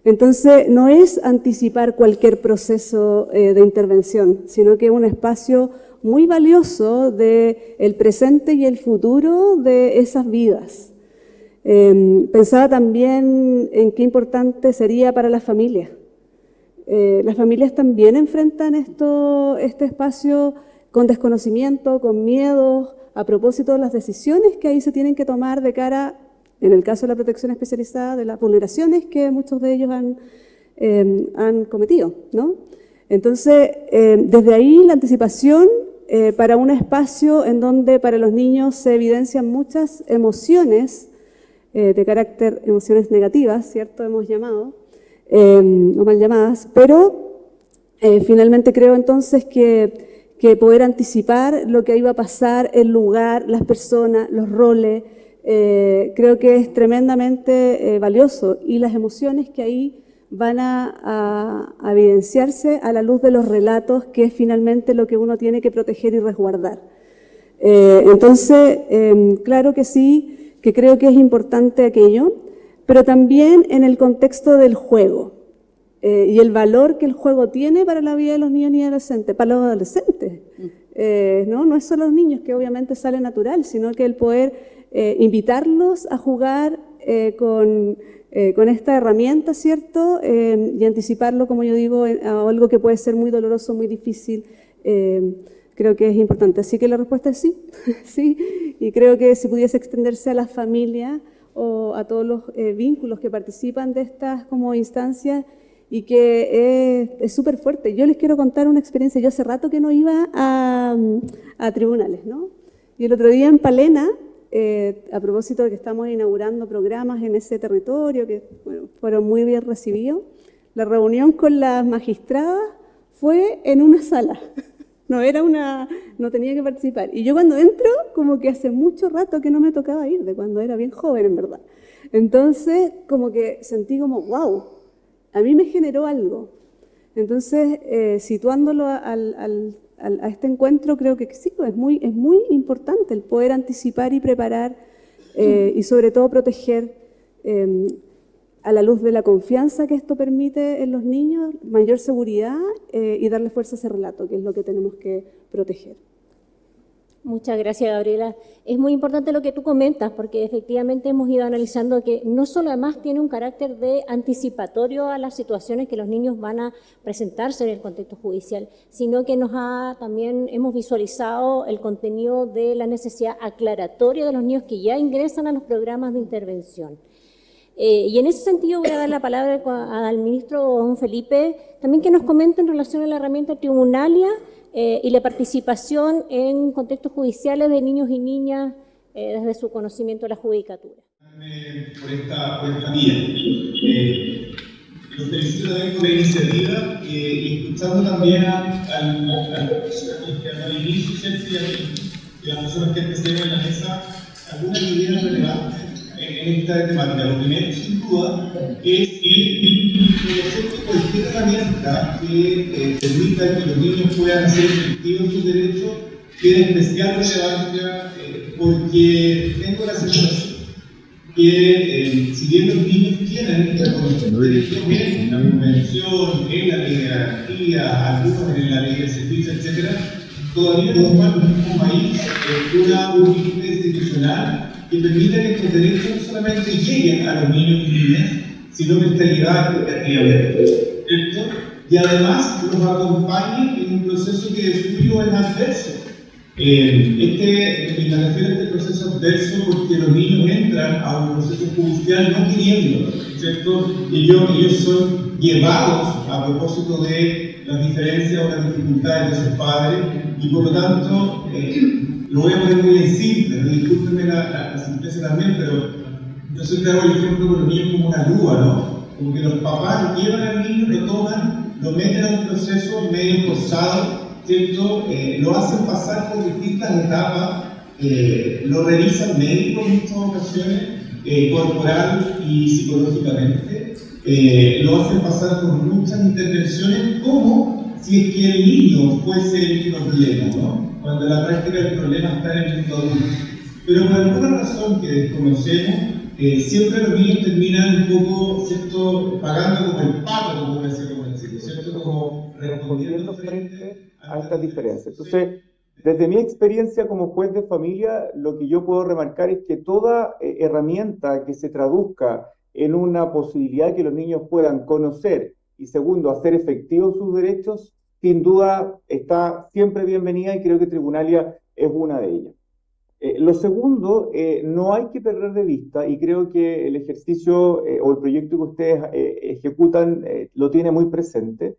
Entonces, no es anticipar cualquier proceso de intervención, sino que es un espacio muy valioso del presente y el futuro de esas vidas. Pensaba también en qué importante sería para las familias. Las familias también enfrentan este espacio con desconocimiento, con miedo, a propósito de las decisiones que ahí se tienen que tomar de cara, en el caso de la protección especializada, de las vulneraciones que muchos de ellos han cometido, ¿no? Entonces, desde ahí la anticipación para un espacio en donde para los niños se evidencian muchas emociones de carácter, emociones negativas, ¿cierto? Hemos llamado, o mal llamadas, pero finalmente creo entonces que poder anticipar lo que iba a pasar, el lugar, las personas, los roles, creo que es tremendamente valioso, y las emociones que ahí van a evidenciarse a la luz de los relatos, que es finalmente lo que uno tiene que proteger y resguardar. Entonces, claro que sí, que creo que es importante aquello, pero también en el contexto del juego y el valor que el juego tiene para la vida de los niños y adolescentes, para los adolescentes. No es solo los niños, que obviamente sale natural, sino que el poder invitarlos a jugar con esta herramienta, ¿cierto? Y anticiparlo, como yo digo, a algo que puede ser muy doloroso, muy difícil, creo que es importante. Así que la respuesta es sí, sí, y creo que si pudiese extenderse a las familias o a todos los vínculos que participan de estas como instancias, y que es súper fuerte. Yo les quiero contar una experiencia. Yo hace rato que no iba a tribunales, ¿no? Y el otro día en Palena, a propósito de que estamos inaugurando programas en ese territorio que fueron muy bien recibidos, la reunión con las magistradas fue en una sala. No tenía que participar. Y yo cuando entro, como que hace mucho rato que no me tocaba ir, de cuando era bien joven, en verdad. Entonces, como que sentí como, wow, a mí me generó algo. Entonces, situándolo a este encuentro, creo que sí, es muy importante el poder anticipar y preparar y sobre todo proteger a la luz de la confianza que esto permite en los niños, mayor seguridad y darle fuerza a ese relato, que es lo que tenemos que proteger. Muchas gracias, Gabriela. Es muy importante lo que tú comentas, porque efectivamente hemos ido analizando que no solo además tiene un carácter de anticipatorio a las situaciones que los niños van a presentarse en el contexto judicial, sino que también hemos visualizado el contenido de la necesidad aclaratoria de los niños que ya ingresan a los programas de intervención. Y en ese sentido voy a dar la palabra al ministro don Felipe, también que nos comente en relación a la herramienta Tribunalia y la participación en contextos judiciales de niños y niñas desde su conocimiento de la judicatura. Por esta vía. Los felicito también por la iniciativa y escuchando también al inicio, ¿cierto? Y a las personas que estén en la mesa, algunas ideas relevantes en esta temática. Lo primero, sin duda, es que cualquier herramienta que permita que los niños puedan hacer efectivos sus derechos tiene especial relevancia porque tengo la sensación que si bien los niños tienen derechos en la Convención, en la Ley de Garantía, algunos en la Ley de Servicio, etc., todavía nos falta como país una política institucional que permita que estos derechos no solamente lleguen a los niños y niñas, sino que estén ligados efectivamente, ¿cierto? Y además los acompañen en un proceso que de suyo es adverso. Me refiero a este proceso adverso porque los niños entran a un proceso judicial no queriendo, ¿cierto? Ellos son llevados a propósito de las diferencias o las dificultades de sus padres y por lo tanto, lo voy a poner muy en simple, ¿no? Discúlpenme la simpleza también, pero yo siempre hago el ejemplo con los niños como una grúa, ¿no? Como que los papás llevan al niño, lo toman, lo meten a un proceso medio forzado, ¿cierto? Lo hacen pasar por distintas etapas, lo revisan médicos en muchas ocasiones, corporal y psicológicamente, lo hacen pasar por muchas intervenciones como si es que el niño fuese el problema, ¿no? Cuando la práctica del problema está en el mundo adulto. Pero por alguna razón que desconocemos, siempre los niños terminan un poco, ¿cierto?, pagando como el pato, como decía, como decirlo, ¿cierto?, como respondiendo frente a estas diferencias. Entonces, desde mi experiencia como juez de familia, lo que yo puedo remarcar es que toda herramienta que se traduzca en una posibilidad de que los niños puedan conocer y, segundo, hacer efectivos sus derechos, sin duda está siempre bienvenida y creo que Tribunalia es una de ellas. Lo segundo, no hay que perder de vista, y creo que el ejercicio o el proyecto que ustedes ejecutan lo tiene muy presente,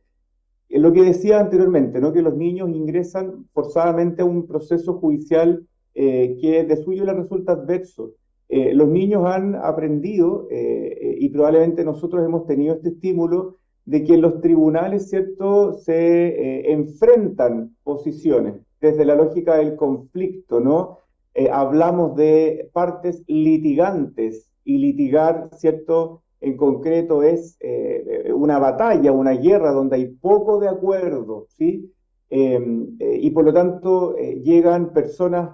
lo que decía anteriormente, ¿no? Que los niños ingresan forzadamente a un proceso judicial que de suyo les resulta adverso. Los niños han aprendido, y probablemente nosotros hemos tenido este estímulo, de que en los tribunales, ¿cierto?, se enfrentan posiciones desde la lógica del conflicto, ¿no? Hablamos de partes litigantes, y litigar, ¿cierto?, en concreto es una batalla, una guerra donde hay poco de acuerdo, ¿sí? Y por lo tanto llegan personas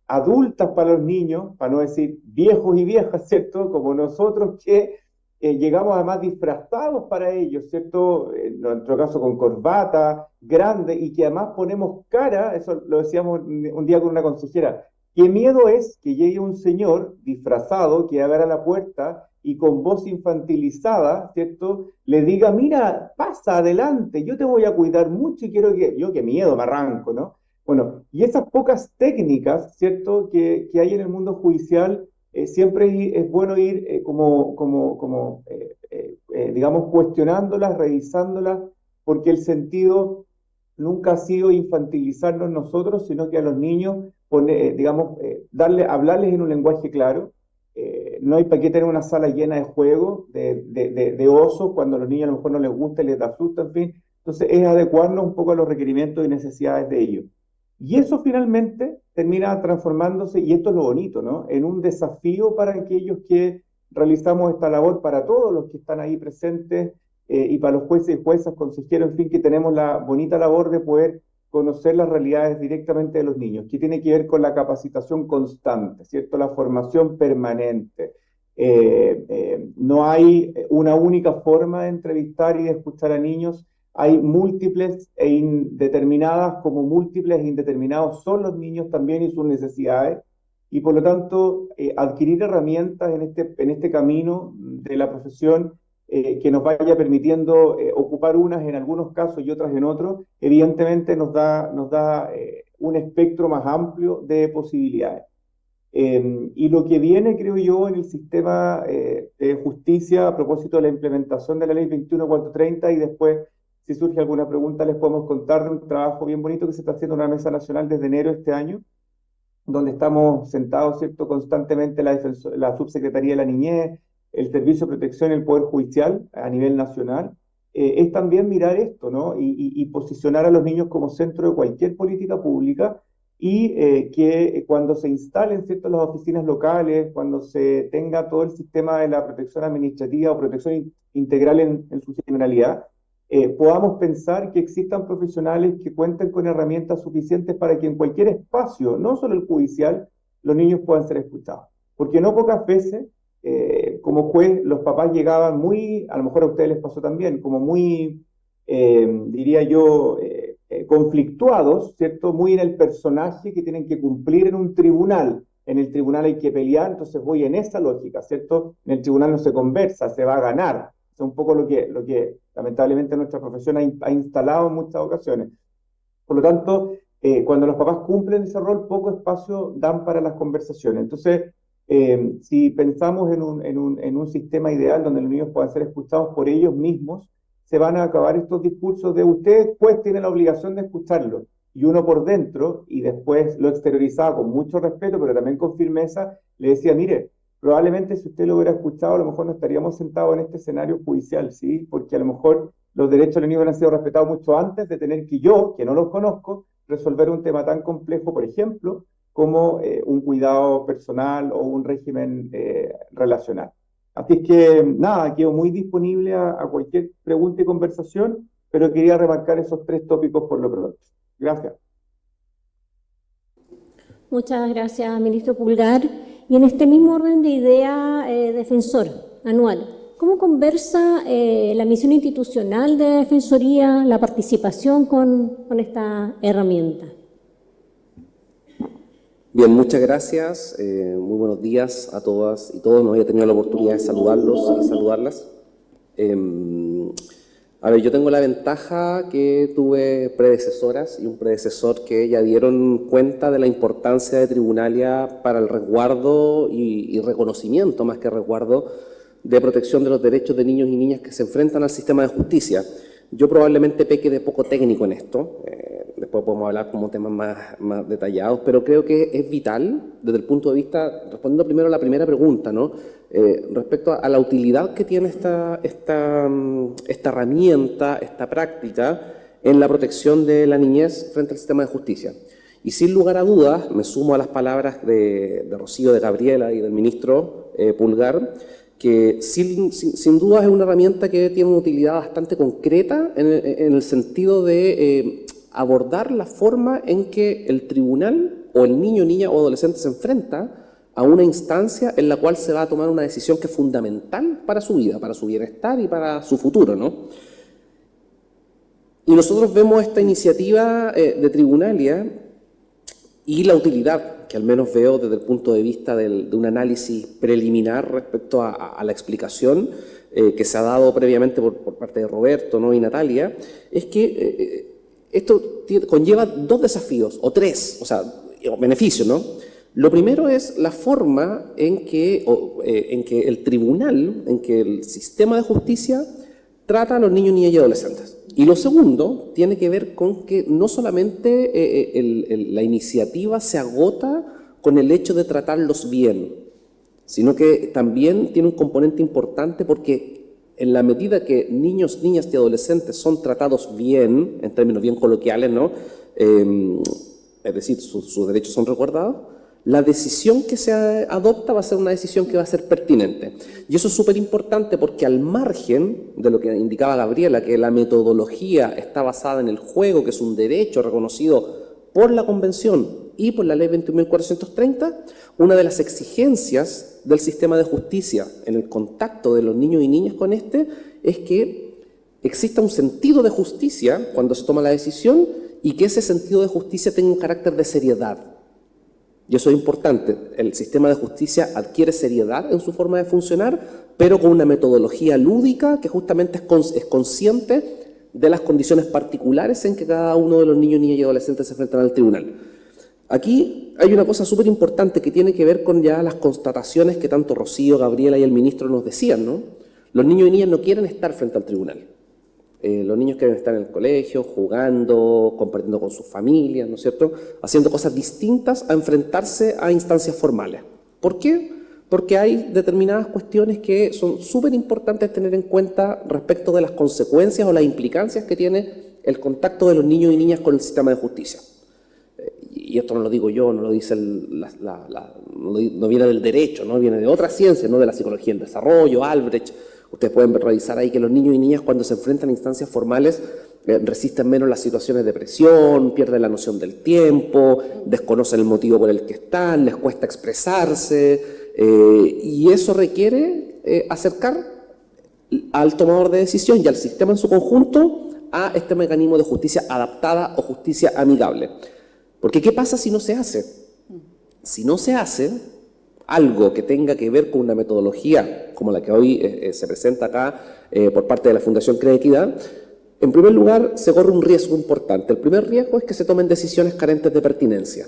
adultas para los niños, para no decir viejos y viejas, ¿cierto?, como nosotros, que llegamos además disfrazados para ellos, ¿cierto?, en nuestro caso con corbata grande, y que además ponemos cara, eso lo decíamos un día con una consejera, qué miedo es que llegue un señor disfrazado que abra la puerta y con voz infantilizada, ¿cierto?, le diga, mira, pasa adelante, yo te voy a cuidar mucho y quiero que... Yo qué miedo, me arranco, ¿no? Bueno, y esas pocas técnicas, ¿cierto?, que hay en el mundo judicial, siempre es bueno ir digamos, cuestionándolas, revisándolas, porque el sentido nunca ha sido infantilizarnos nosotros, sino que a los niños, hablarles en un lenguaje claro. No hay para qué tener una sala llena de juegos, de osos, cuando a los niños a lo mejor no les gusta y les da susto, en fin. Entonces es adecuarnos un poco a los requerimientos y necesidades de ellos. Y eso finalmente termina transformándose, y esto es lo bonito, ¿no?, en un desafío para aquellos que realizamos esta labor, para todos los que están ahí presentes, y para los jueces y juezas, consejeros, en fin, que tenemos la bonita labor de poder conocer las realidades directamente de los niños, que tiene que ver con la capacitación constante, ¿cierto?, la formación permanente. No hay una única forma de entrevistar y de escuchar a niños. Hay múltiples e indeterminadas, como múltiples e indeterminados son los niños también y sus necesidades, y por lo tanto adquirir herramientas en este camino de la profesión que nos vaya permitiendo ocupar unas en algunos casos y otras en otros, evidentemente nos da un espectro más amplio de posibilidades. Y lo que viene, creo yo, en el sistema de justicia a propósito de la implementación de la ley 21.430, y después, si surge alguna pregunta, les podemos contar de un trabajo bien bonito que se está haciendo en una mesa nacional desde enero de este año, donde estamos sentados, ¿cierto?, constantemente la Subsecretaría de la Niñez, el Servicio de Protección y el Poder Judicial a nivel nacional. Es también mirar esto, ¿no?, y posicionar a los niños como centro de cualquier política pública, y que cuando se instalen, ¿cierto?, las oficinas locales, cuando se tenga todo el sistema de la protección administrativa o protección integral en su generalidad, podamos pensar que existan profesionales que cuenten con herramientas suficientes para que en cualquier espacio, no solo el judicial, los niños puedan ser escuchados. porque no pocas veces, como juez, los papás llegaban muy, a lo mejor a ustedes les pasó también, como muy, diría yo, conflictuados, ¿cierto? Muy en el personaje que tienen que cumplir en un tribunal. En el tribunal hay que pelear, entonces voy en esa lógica, ¿cierto? En el tribunal no se conversa, se va a ganar. Es un poco lo que lamentablemente nuestra profesión ha instalado en muchas ocasiones. Por lo tanto, cuando los papás cumplen ese rol, poco espacio dan para las conversaciones. Entonces, si pensamos en un sistema ideal donde los niños puedan ser escuchados por ellos mismos, se van a acabar estos discursos de usted, pues, tiene la obligación de escucharlo. Y uno por dentro, y después lo exteriorizaba con mucho respeto, pero también con firmeza, le decía, mire, probablemente si usted lo hubiera escuchado, a lo mejor no estaríamos sentados en este escenario judicial, ¿sí? Porque a lo mejor los derechos de los niños han sido respetados mucho antes de tener que yo, que no los conozco, resolver un tema tan complejo, por ejemplo, como un cuidado personal o un régimen relacional. Así es que, nada, quedo muy disponible a cualquier pregunta y conversación, pero quería remarcar esos 3 tópicos por lo pronto. Gracias. Muchas gracias, ministro Pulgar. Y en este mismo orden de idea, defensor anual, ¿cómo conversa la misión institucional de Defensoría, la participación con esta herramienta? Bien, muchas gracias. Muy buenos días a todas y todos. No había tenido la oportunidad de saludarlos y saludarlas. A ver, yo tengo la ventaja que tuve predecesoras y un predecesor que ya dieron cuenta de la importancia de Tribunalia para el resguardo y reconocimiento, más que resguardo, de protección de los derechos de niños y niñas que se enfrentan al sistema de justicia. Yo probablemente peque de poco técnico en esto, después podemos hablar como temas más detallados, pero creo que es vital desde el punto de vista, respondiendo primero a la primera pregunta, ¿no? Respecto a la utilidad que tiene esta herramienta, esta práctica en la protección de la niñez frente al sistema de justicia. Y sin lugar a dudas, me sumo a las palabras de Rocío, de Gabriela y del ministro Pulgar, que sin duda es una herramienta que tiene una utilidad bastante concreta en el sentido de abordar la forma en que el tribunal o el niño, niña o adolescente se enfrenta a una instancia en la cual se va a tomar una decisión que es fundamental para su vida, para su bienestar y para su futuro, ¿no? Y nosotros vemos esta iniciativa de Tribunalia y la utilidad que al menos veo desde el punto de vista de un análisis preliminar respecto a la explicación que se ha dado previamente por parte de Roberto, ¿no? Y Natalia, es que esto conlleva 2 desafíos, o 3, o sea, beneficios, ¿no? Lo primero es la forma en que el tribunal, en que el sistema de justicia trata a los niños, niñas y adolescentes. Y lo segundo tiene que ver con que no solamente la iniciativa se agota con el hecho de tratarlos bien, sino que también tiene un componente importante porque en la medida que niños, niñas y adolescentes son tratados bien, en términos bien coloquiales, ¿no? Es decir, sus derechos son resguardados, la decisión que se adopta va a ser una decisión que va a ser pertinente. Y eso es súper importante porque al margen de lo que indicaba Gabriela, que la metodología está basada en el juego, que es un derecho reconocido por la Convención y por la Ley 21.430, una de las exigencias del sistema de justicia en el contacto de los niños y niñas con este es que exista un sentido de justicia cuando se toma la decisión y que ese sentido de justicia tenga un carácter de seriedad. Y eso es importante. El sistema de justicia adquiere seriedad en su forma de funcionar, pero con una metodología lúdica que justamente es consciente de las condiciones particulares en que cada uno de los niños, niñas y adolescentes se enfrentan al tribunal. Aquí hay una cosa súper importante que tiene que ver con ya las constataciones que tanto Rocío, Gabriela y el ministro nos decían, ¿no? Los niños y niñas no quieren estar frente al tribunal. Los niños quieren estar en el colegio, jugando, compartiendo con sus familias, ¿no es cierto? Haciendo cosas distintas a enfrentarse a instancias formales. ¿Por qué? Porque hay determinadas cuestiones que son súper importantes tener en cuenta respecto de las consecuencias o las implicancias que tiene el contacto de los niños y niñas con el sistema de justicia. Y esto no lo digo yo, no lo dice no viene del derecho, no viene de otra ciencia, no de la psicología del desarrollo, Albrecht. Ustedes pueden revisar ahí que los niños y niñas cuando se enfrentan a instancias formales resisten menos las situaciones de presión, pierden la noción del tiempo, desconocen el motivo por el que están, les cuesta expresarse, Y eso requiere acercar al tomador de decisión y al sistema en su conjunto a este mecanismo de justicia adaptada o justicia amigable. Porque ¿qué pasa si no se hace? Si no se hace algo que tenga que ver con una metodología como la que hoy se presenta acá por parte de la Fundación Crea Equidad, en primer lugar se corre un riesgo importante. El primer riesgo es que se tomen decisiones carentes de pertinencia.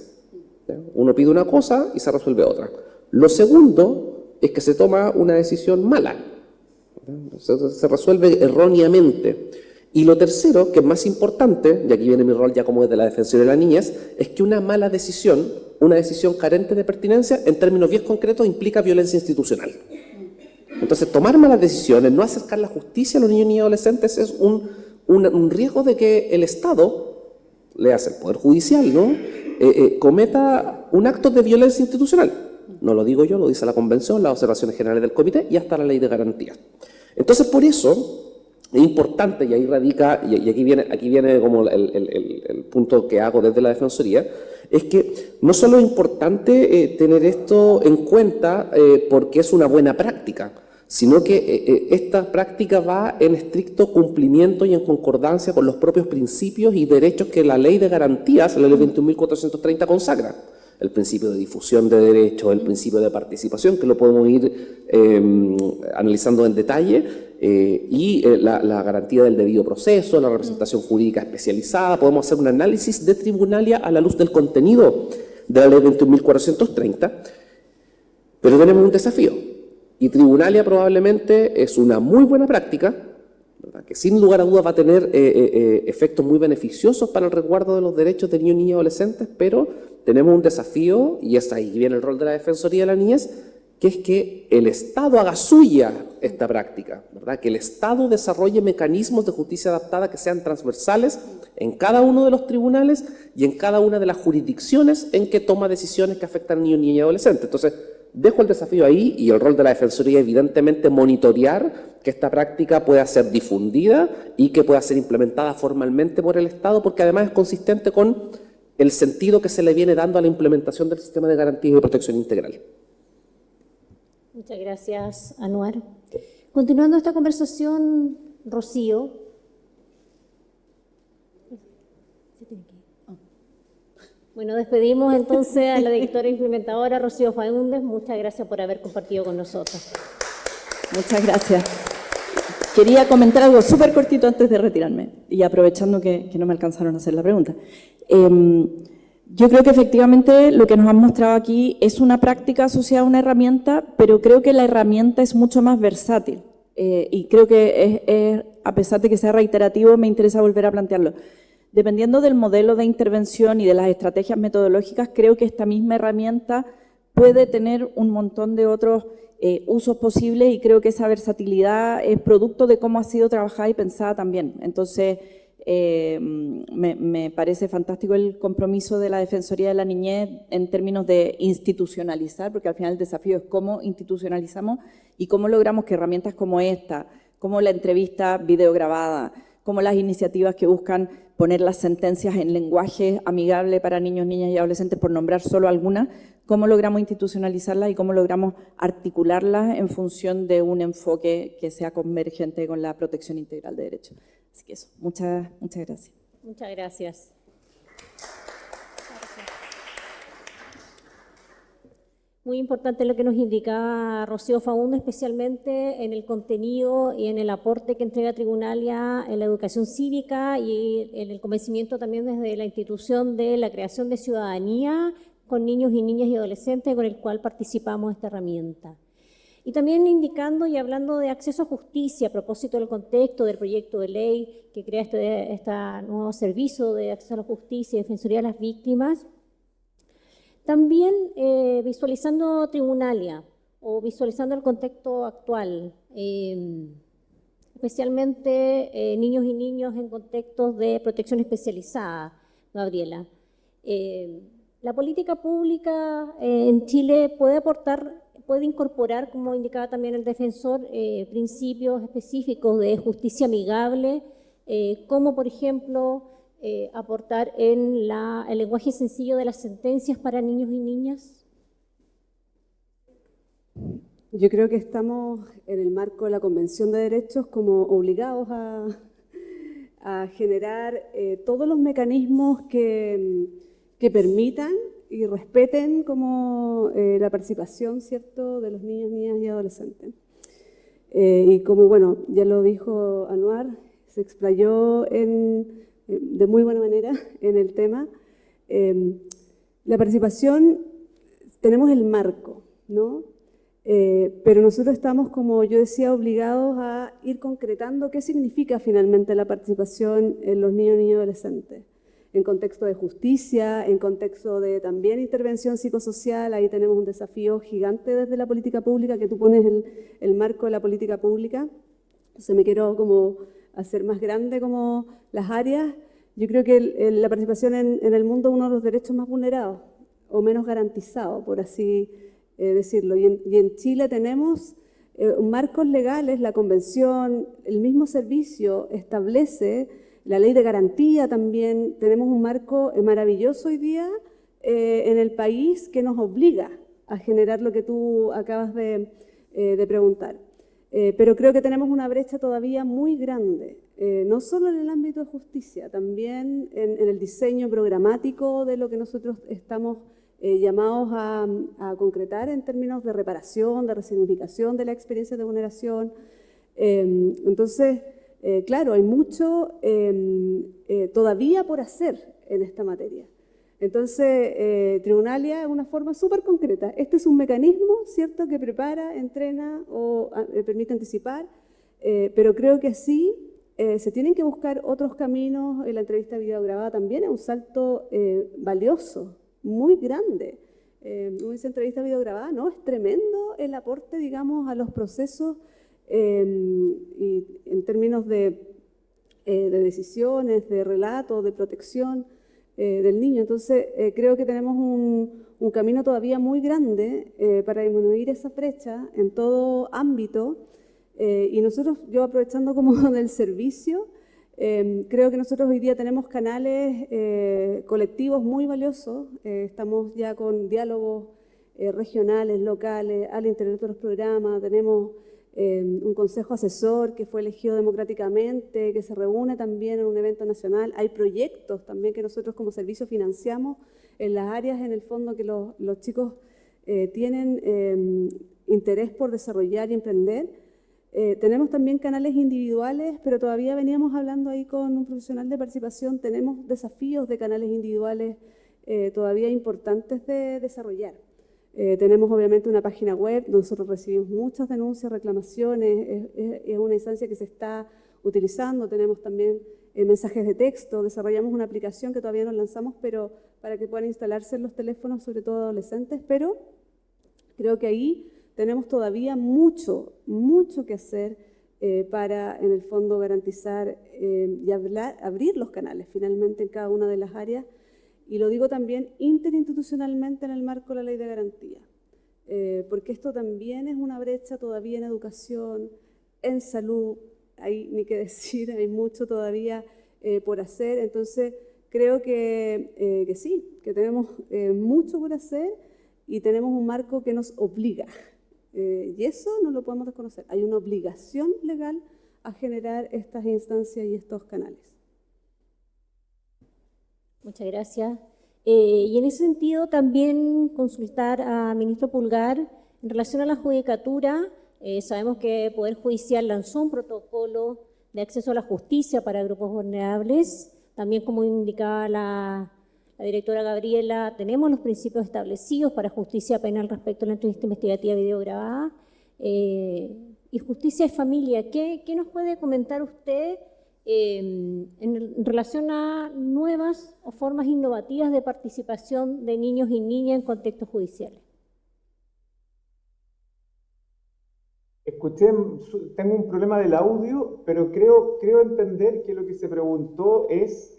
Uno pide una cosa y se resuelve otra. Lo segundo es que se toma una decisión mala. Se resuelve erróneamente. Y lo tercero, que es más importante, y aquí viene mi rol ya como desde la Defensoría de la Niñez, es que una mala decisión, una decisión carente de pertinencia, en términos bien concretos, implica violencia institucional. Entonces, tomar malas decisiones, no acercar la justicia a los niños y adolescentes es un riesgo de que el Estado, le hace el Poder Judicial, ¿no?, cometa un acto de violencia institucional. No lo digo yo, lo dice la Convención, las observaciones generales del Comité y hasta la Ley de Garantías. Entonces, por eso es importante, y ahí radica, y aquí viene como el punto que hago desde la Defensoría, es que no solo es importante tener esto en cuenta porque es una buena práctica, sino que esta práctica va en estricto cumplimiento y en concordancia con los propios principios y derechos que la Ley de Garantías, la Ley 21.430, consagra. El principio de difusión de derechos, el principio de participación, que lo podemos ir analizando en detalle, y la garantía del debido proceso, la representación jurídica especializada. Podemos hacer un análisis de Tribunalia a la luz del contenido de la Ley 21.430, pero tenemos un desafío. Y Tribunalia probablemente es una muy buena práctica, ¿verdad?, que sin lugar a dudas va a tener efectos muy beneficiosos para el resguardo de los derechos de niños, niñas y adolescentes, pero tenemos un desafío, y es ahí viene el rol de la Defensoría de la Niñez, que es que el Estado haga suya esta práctica, ¿verdad?, que el Estado desarrolle mecanismos de justicia adaptada que sean transversales en cada uno de los tribunales y en cada una de las jurisdicciones en que toma decisiones que afectan a niños, niñas y adolescentes. Entonces, dejo el desafío ahí, y el rol de la Defensoría evidentemente monitorear que esta práctica pueda ser difundida y que pueda ser implementada formalmente por el Estado, porque además es consistente con el sentido que se le viene dando a la implementación del sistema de garantía y protección integral. Muchas gracias, Anuar. Continuando esta conversación, Rocío. Bueno, despedimos entonces a la directora implementadora, Rocío Faúndez. Muchas gracias por haber compartido con nosotros. Muchas gracias. Quería comentar algo súper cortito antes de retirarme, y aprovechando que no me alcanzaron a hacer la pregunta. Yo creo que efectivamente lo que nos han mostrado aquí es una práctica asociada a una herramienta, pero creo que la herramienta es mucho más versátil. Y creo que a pesar de que sea reiterativo, me interesa volver a plantearlo. Dependiendo del modelo de intervención y de las estrategias metodológicas, creo que esta misma herramienta puede tener un montón de otros usos posibles, y creo que esa versatilidad es producto de cómo ha sido trabajada y pensada también. Entonces, me parece fantástico el compromiso de la Defensoría de la Niñez en términos de institucionalizar, porque al final el desafío es cómo institucionalizamos y cómo logramos que herramientas como esta, como la entrevista videograbada, como las iniciativas que buscan poner las sentencias en lenguaje amigable para niños, niñas y adolescentes, por nombrar solo algunas, cómo logramos institucionalizarlas y cómo logramos articularlas en función de un enfoque que sea convergente con la protección integral de derechos. Así que eso, muchas gracias. Muchas gracias. Muy importante lo que nos indicaba Rocío Faúndez, especialmente en el contenido y en el aporte que entrega Tribunalia en la educación cívica y en el convencimiento también desde la institución de la creación de ciudadanía con niños y niñas y adolescentes, con el cual participamos en esta herramienta. Y también indicando y hablando de acceso a justicia a propósito del contexto del proyecto de ley que crea este nuevo servicio de acceso a la justicia y defensoría de las víctimas. También visualizando Tribunalia o visualizando el contexto actual, especialmente niños y niños en contextos de protección especializada, Gabriela. La política pública en Chile puede incorporar, como indicaba también el defensor, principios específicos de justicia amigable, como por ejemplo aportar en el lenguaje sencillo de las sentencias para niños y niñas. Yo creo que estamos en el marco de la Convención de Derechos como obligados a generar todos los mecanismos que permitan y respeten como la participación, ¿cierto?, de los niños, niñas y adolescentes. Y como, bueno, ya lo dijo Anuar, se explayó de muy buena manera en el tema. La participación, tenemos el marco, ¿no? Pero nosotros estamos, como yo decía, obligados a ir concretando qué significa finalmente la participación en los niños, niñas y adolescentes. En contexto de justicia, en contexto de también intervención psicosocial, ahí tenemos un desafío gigante desde la política pública, que tú pones el marco de la política pública. Entonces me quiero como hacer más grande como las áreas. Yo creo que la participación en el mundo es uno de los derechos más vulnerados o menos garantizados, por así decirlo. Y en Chile tenemos marcos legales, la convención, el mismo servicio establece, la ley de garantía también, tenemos un marco maravilloso hoy día en el país que nos obliga a generar lo que tú acabas de preguntar. Pero creo que tenemos una brecha todavía muy grande, no solo en el ámbito de justicia, también en el diseño programático de lo que nosotros estamos llamados a concretar en términos de reparación, de resignificación de la experiencia de vulneración. Entonces, claro, hay mucho todavía por hacer en esta materia. Entonces, Tribunalia es una forma súper concreta. Este es un mecanismo, ¿cierto?, que prepara, entrena o permite anticipar, pero creo que sí se tienen que buscar otros caminos. La entrevista videograbada también es un salto valioso, muy grande. Esa entrevista videograbada, ¿no? Es tremendo el aporte, digamos, a los procesos y en términos de decisiones, de relato, de protección del niño. Entonces, creo que tenemos un camino todavía muy grande para disminuir esa brecha en todo ámbito. Y nosotros, yo aprovechando como del servicio, creo que nosotros hoy día tenemos canales colectivos muy valiosos. Estamos ya con diálogos regionales, locales, al interior de los programas. Tenemos un consejo asesor que fue elegido democráticamente, que se reúne también en un evento nacional. Hay proyectos también que nosotros como servicio financiamos en las áreas, en el fondo, que los chicos tienen interés por desarrollar y emprender. Tenemos también canales individuales, pero todavía veníamos hablando ahí con un profesional de participación, tenemos desafíos de canales individuales todavía importantes de desarrollar. Tenemos obviamente una página web, nosotros recibimos muchas denuncias, reclamaciones, es una instancia que se está utilizando. Tenemos también mensajes de texto, desarrollamos una aplicación que todavía no lanzamos, pero para que puedan instalarse en los teléfonos, sobre todo adolescentes, pero creo que ahí tenemos todavía mucho que hacer para, en el fondo, garantizar y abrir los canales finalmente en cada una de las áreas. Y lo digo también interinstitucionalmente en el marco de la ley de garantía, porque esto también es una brecha todavía en educación, en salud, hay ni que decir, hay mucho todavía por hacer. Entonces, creo que sí, que tenemos mucho por hacer y tenemos un marco que nos obliga. Y eso no lo podemos desconocer. Hay una obligación legal a generar estas instancias y estos canales. Muchas gracias. Y en ese sentido también consultar al ministro Pulgar en relación a la judicatura. Sabemos que el Poder Judicial lanzó un protocolo de acceso a la justicia para grupos vulnerables. También, como indicaba la directora Gabriela, tenemos los principios establecidos para justicia penal respecto a la entrevista investigativa videograbada. Y justicia y familia, ¿qué nos puede comentar usted en relación a nuevas o formas innovativas de participación de niños y niñas en contextos judiciales? Escuché, tengo un problema del audio, pero creo entender que lo que se preguntó es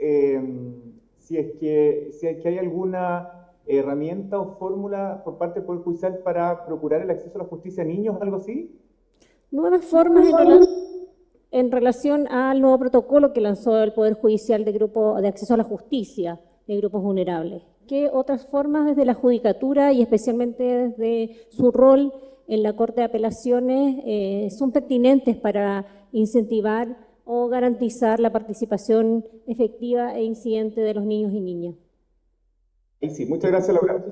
si es que hay alguna herramienta o fórmula por parte del Poder Judicial para procurar el acceso a la justicia a niños, algo así. Nuevas formas en relación al nuevo protocolo que lanzó el Poder Judicial de acceso a la justicia de grupos vulnerables. ¿Qué otras formas desde la judicatura y especialmente desde su rol en la Corte de Apelaciones son pertinentes para incentivar o garantizar la participación efectiva e incidente de los niños y niñas. Ahí sí, muchas gracias, Laura.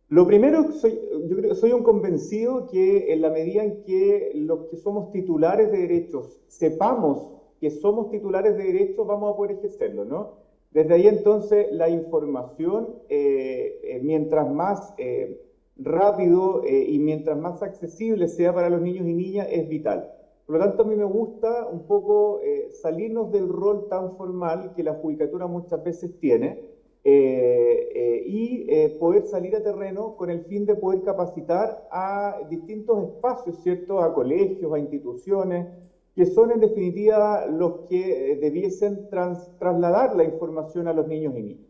Lo primero, yo creo que soy un convencido que en la medida en que los que somos titulares de derechos sepamos que somos titulares de derechos, vamos a poder ejercerlo, ¿no? Desde ahí entonces la información, mientras más rápido y mientras más accesible sea para los niños y niñas, es vital. Por lo tanto, a mí me gusta un poco salirnos del rol tan formal que la judicatura muchas veces tiene, y poder salir a terreno con el fin de poder capacitar a distintos espacios, ¿cierto? A colegios, a instituciones, que son en definitiva los que debiesen trasladar la información a los niños y niñas.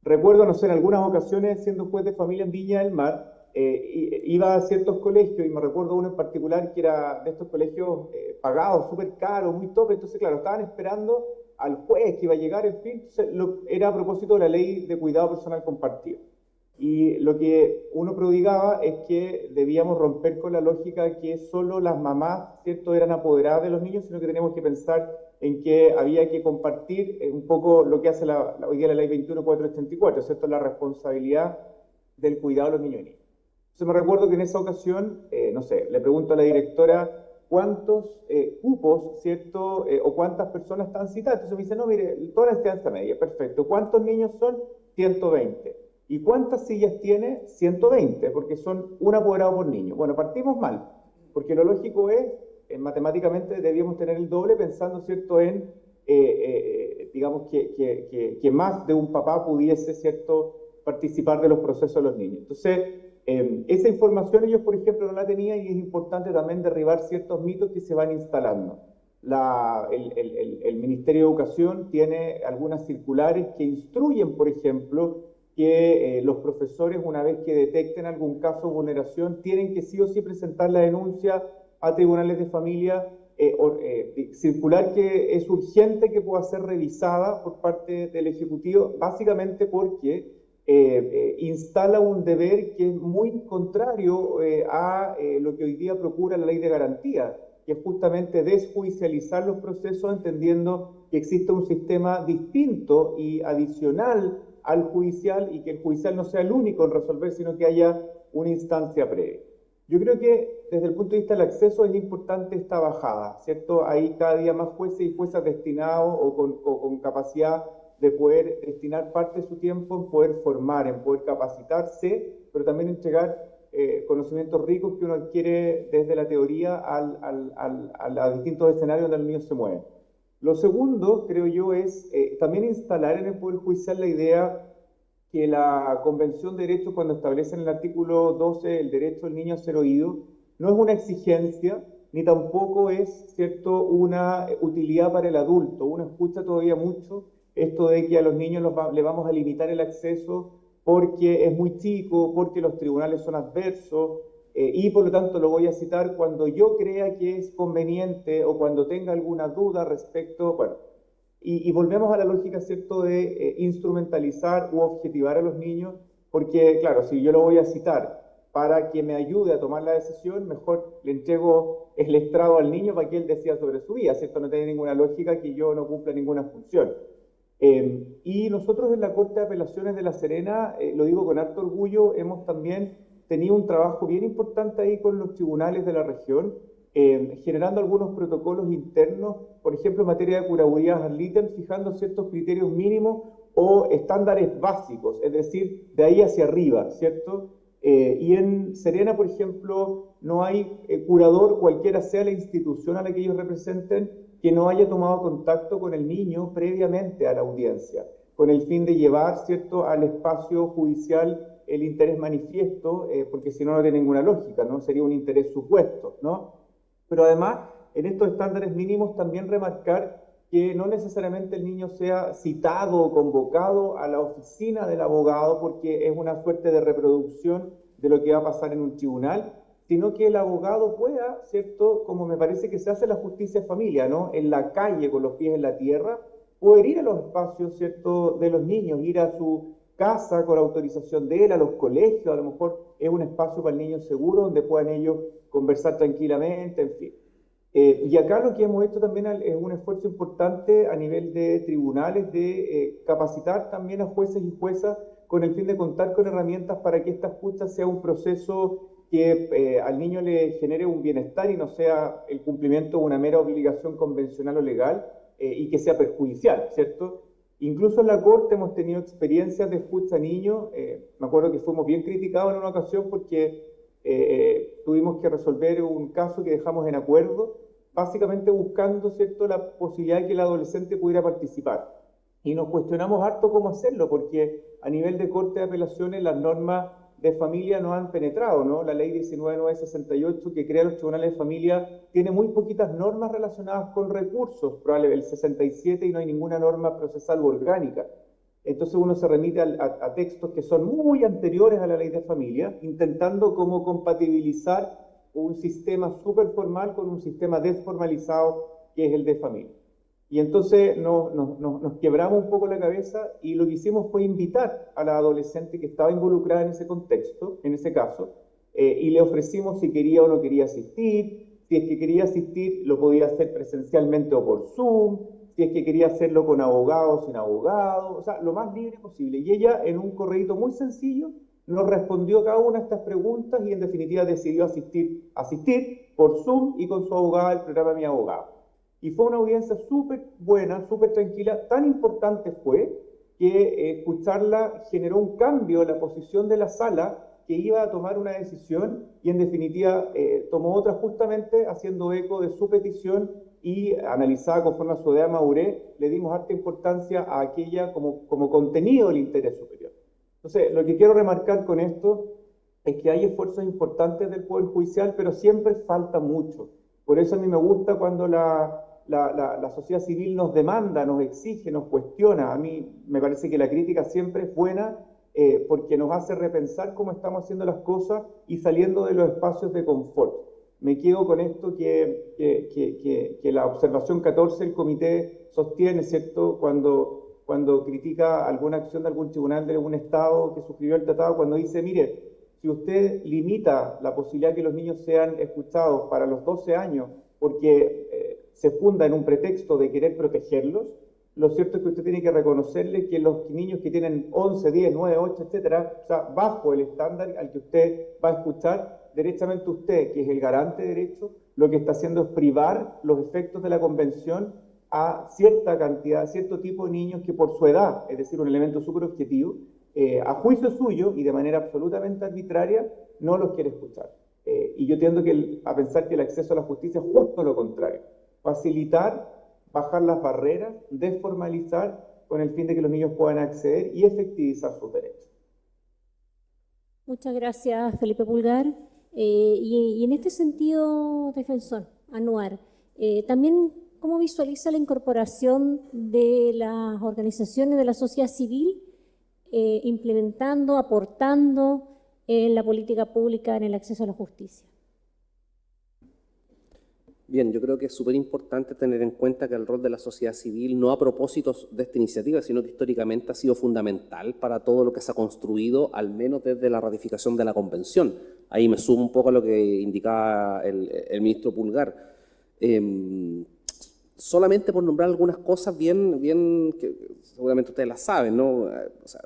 Recuerdo, no sé, en algunas ocasiones, siendo juez de familia en Viña del Mar, iba a ciertos colegios, y me recuerdo uno en particular que era de estos colegios pagados, súper caros, muy top. Entonces, claro, estaban esperando al juez que iba a llegar, en fin. Entonces, era a propósito de la ley de cuidado personal compartido. Y lo que uno prodigaba es que debíamos romper con la lógica que solo las mamás, ¿cierto?, eran apoderadas de los niños, sino que teníamos que pensar en que había que compartir un poco lo que hace hoy día la ley 21.484, ¿cierto?, la responsabilidad del cuidado de los niños y niñas. Entonces me recuerdo que en esa ocasión, no sé, le pregunto a la directora cuántos cupos, ¿cierto?, o cuántas personas están citadas. Entonces me dice, no, mire, toda la enseñanza media, perfecto. ¿Cuántos niños son? 120. ¿Y cuántas sillas tiene? 120, porque son un apoderado por niño. Bueno, partimos mal, porque lo lógico es, matemáticamente debíamos tener el doble, pensando, ¿cierto?, en, digamos, que más de un papá pudiese, ¿cierto?, participar de los procesos de los niños. Entonces, esa información ellos, por ejemplo, no la tenían, y es importante también derribar ciertos mitos que se van instalando. El Ministerio de Educación tiene algunas circulares que instruyen, por ejemplo, que los profesores, una vez que detecten algún caso de vulneración, tienen que sí o sí presentar la denuncia a tribunales de familia, circular que es urgente que pueda ser revisada por parte del Ejecutivo, básicamente porque instala un deber que es muy contrario a lo que hoy día procura la ley de garantía, que es justamente desjudicializar los procesos, entendiendo que existe un sistema distinto y adicional al judicial, y que el judicial no sea el único en resolver, sino que haya una instancia previa. Yo creo que desde el punto de vista del acceso es importante esta bajada, ¿cierto? Hay cada día más jueces y juezas destinados o con capacidad de poder destinar parte de su tiempo en poder formar, en poder capacitarse, pero también entregar conocimientos ricos que uno adquiere desde la teoría a distintos escenarios donde los niños se mueven. Lo segundo, creo yo, es también instalar en el Poder Judicial la idea que la Convención de Derechos, cuando establece en el artículo 12 el derecho del niño a ser oído, no es una exigencia, ni tampoco es, ¿cierto?, una utilidad para el adulto. Uno escucha todavía mucho esto de que a los niños le vamos a limitar el acceso porque es muy chico, porque los tribunales son adversos, y por lo tanto lo voy a citar cuando yo crea que es conveniente o cuando tenga alguna duda respecto, bueno, y volvemos a la lógica, ¿cierto?, de instrumentalizar u objetivar a los niños, porque claro, si yo lo voy a citar para que me ayude a tomar la decisión, mejor le entrego el estrado al niño para que él decida sobre su vida, ¿cierto? No tiene ninguna lógica que yo no cumpla ninguna función. Y nosotros en la Corte de Apelaciones de La Serena, lo digo con harto orgullo, hemos también tenido un trabajo bien importante ahí con los tribunales de la región, generando algunos protocolos internos, por ejemplo, en materia de curaduría ad litem, fijando ciertos criterios mínimos o estándares básicos, es decir, de ahí hacia arriba, ¿cierto? Y en Serena, por ejemplo, no hay curador, cualquiera sea la institución a la que ellos representen, que no haya tomado contacto con el niño previamente a la audiencia, con el fin de llevar, ¿cierto?, al espacio judicial el interés manifiesto, porque si no, no tiene ninguna lógica, ¿no? Sería un interés supuesto, ¿no? Pero además, en estos estándares mínimos también remarcar que no necesariamente el niño sea citado o convocado a la oficina del abogado porque es una suerte de reproducción de lo que va a pasar en un tribunal, sino que el abogado pueda, ¿cierto?, como me parece que se hace la justicia de familia, ¿no?, en la calle con los pies en la tierra, poder ir a los espacios, ¿cierto?, de los niños, ir a su casa con autorización de él, a los colegios, a lo mejor es un espacio para el niño seguro donde puedan ellos conversar tranquilamente, en fin. Y acá lo que hemos hecho también es un esfuerzo importante a nivel de tribunales de capacitar también a jueces y juezas con el fin de contar con herramientas para que esta escucha sea un proceso que al niño le genere un bienestar y no sea el cumplimiento de una mera obligación convencional o legal y que sea perjudicial, ¿cierto? Incluso en la Corte hemos tenido experiencias de escucha a niños. Me acuerdo que fuimos bien criticados en una ocasión porque tuvimos que resolver un caso que dejamos en acuerdo, básicamente buscando, ¿cierto?, la posibilidad de que el adolescente pudiera participar. Y nos cuestionamos harto cómo hacerlo, porque a nivel de Corte de Apelaciones las normas de familia no han penetrado, ¿no? La ley 19.968 que crea los tribunales de familia tiene muy poquitas normas relacionadas con recursos, probablemente el 67 y no hay ninguna norma procesal u orgánica. Entonces uno se remite a textos que son muy anteriores a la ley de familia, intentando como compatibilizar un sistema súper formal con un sistema desformalizado que es el de familia. Y entonces nos quebramos un poco la cabeza y lo que hicimos fue invitar a la adolescente que estaba involucrada en ese contexto, en ese caso, y le ofrecimos si quería o no quería asistir. Si es que quería asistir, lo podía hacer presencialmente o por Zoom. Si es que quería hacerlo con abogado o sin abogado, o sea, lo más libre posible. Y ella, en un correíto muy sencillo, nos respondió cada una de estas preguntas y en definitiva decidió asistir por Zoom y con su abogada al programa Mi Abogado. Y fue una audiencia súper buena, súper tranquila. Tan importante fue que escucharla generó un cambio en la posición de la sala que iba a tomar una decisión y en definitiva tomó otra justamente haciendo eco de su petición y analizada conforme a su edad madurez, le dimos harta importancia a aquella como contenido del interés superior. Entonces, lo que quiero remarcar con esto es que hay esfuerzos importantes del Poder Judicial, pero siempre falta mucho. Por eso a mí me gusta cuando la sociedad civil nos demanda, nos exige, nos cuestiona. A mí me parece que la crítica siempre es buena porque nos hace repensar cómo estamos haciendo las cosas y saliendo de los espacios de confort. Me quedo con esto que la observación 14 del comité sostiene, ¿cierto?, cuando critica alguna acción de algún tribunal de algún Estado que suscribió el tratado, cuando dice, mire, si usted limita la posibilidad de que los niños sean escuchados para los 12 años porque se funda en un pretexto de querer protegerlos, lo cierto es que usted tiene que reconocerle que los niños que tienen 11, 10, 9, 8, etcétera, o sea, bajo el estándar al que usted va a escuchar, derechamente usted, que es el garante de derechos, lo que está haciendo es privar los efectos de la convención a cierta cantidad, a cierto tipo de niños que por su edad, es decir, un elemento súper objetivo, a juicio suyo y de manera absolutamente arbitraria, no los quiere escuchar. Y yo tiendo a pensar que el acceso a la justicia es justo lo contrario. Facilitar, bajar las barreras, desformalizar, con el fin de que los niños puedan acceder y efectivizar sus derechos. Muchas gracias, Felipe Pulgar. Y en este sentido, defensor Anuar, también, ¿cómo visualiza la incorporación de las organizaciones de la sociedad civil implementando, aportando en la política pública en el acceso a la justicia? Bien, yo creo que es súper importante tener en cuenta que el rol de la sociedad civil, no a propósito de esta iniciativa, sino que históricamente ha sido fundamental para todo lo que se ha construido, al menos desde la ratificación de la Convención. Ahí me sumo un poco a lo que indicaba el ministro Pulgar. Solamente por nombrar algunas cosas bien que seguramente ustedes las saben, ¿no? O sea,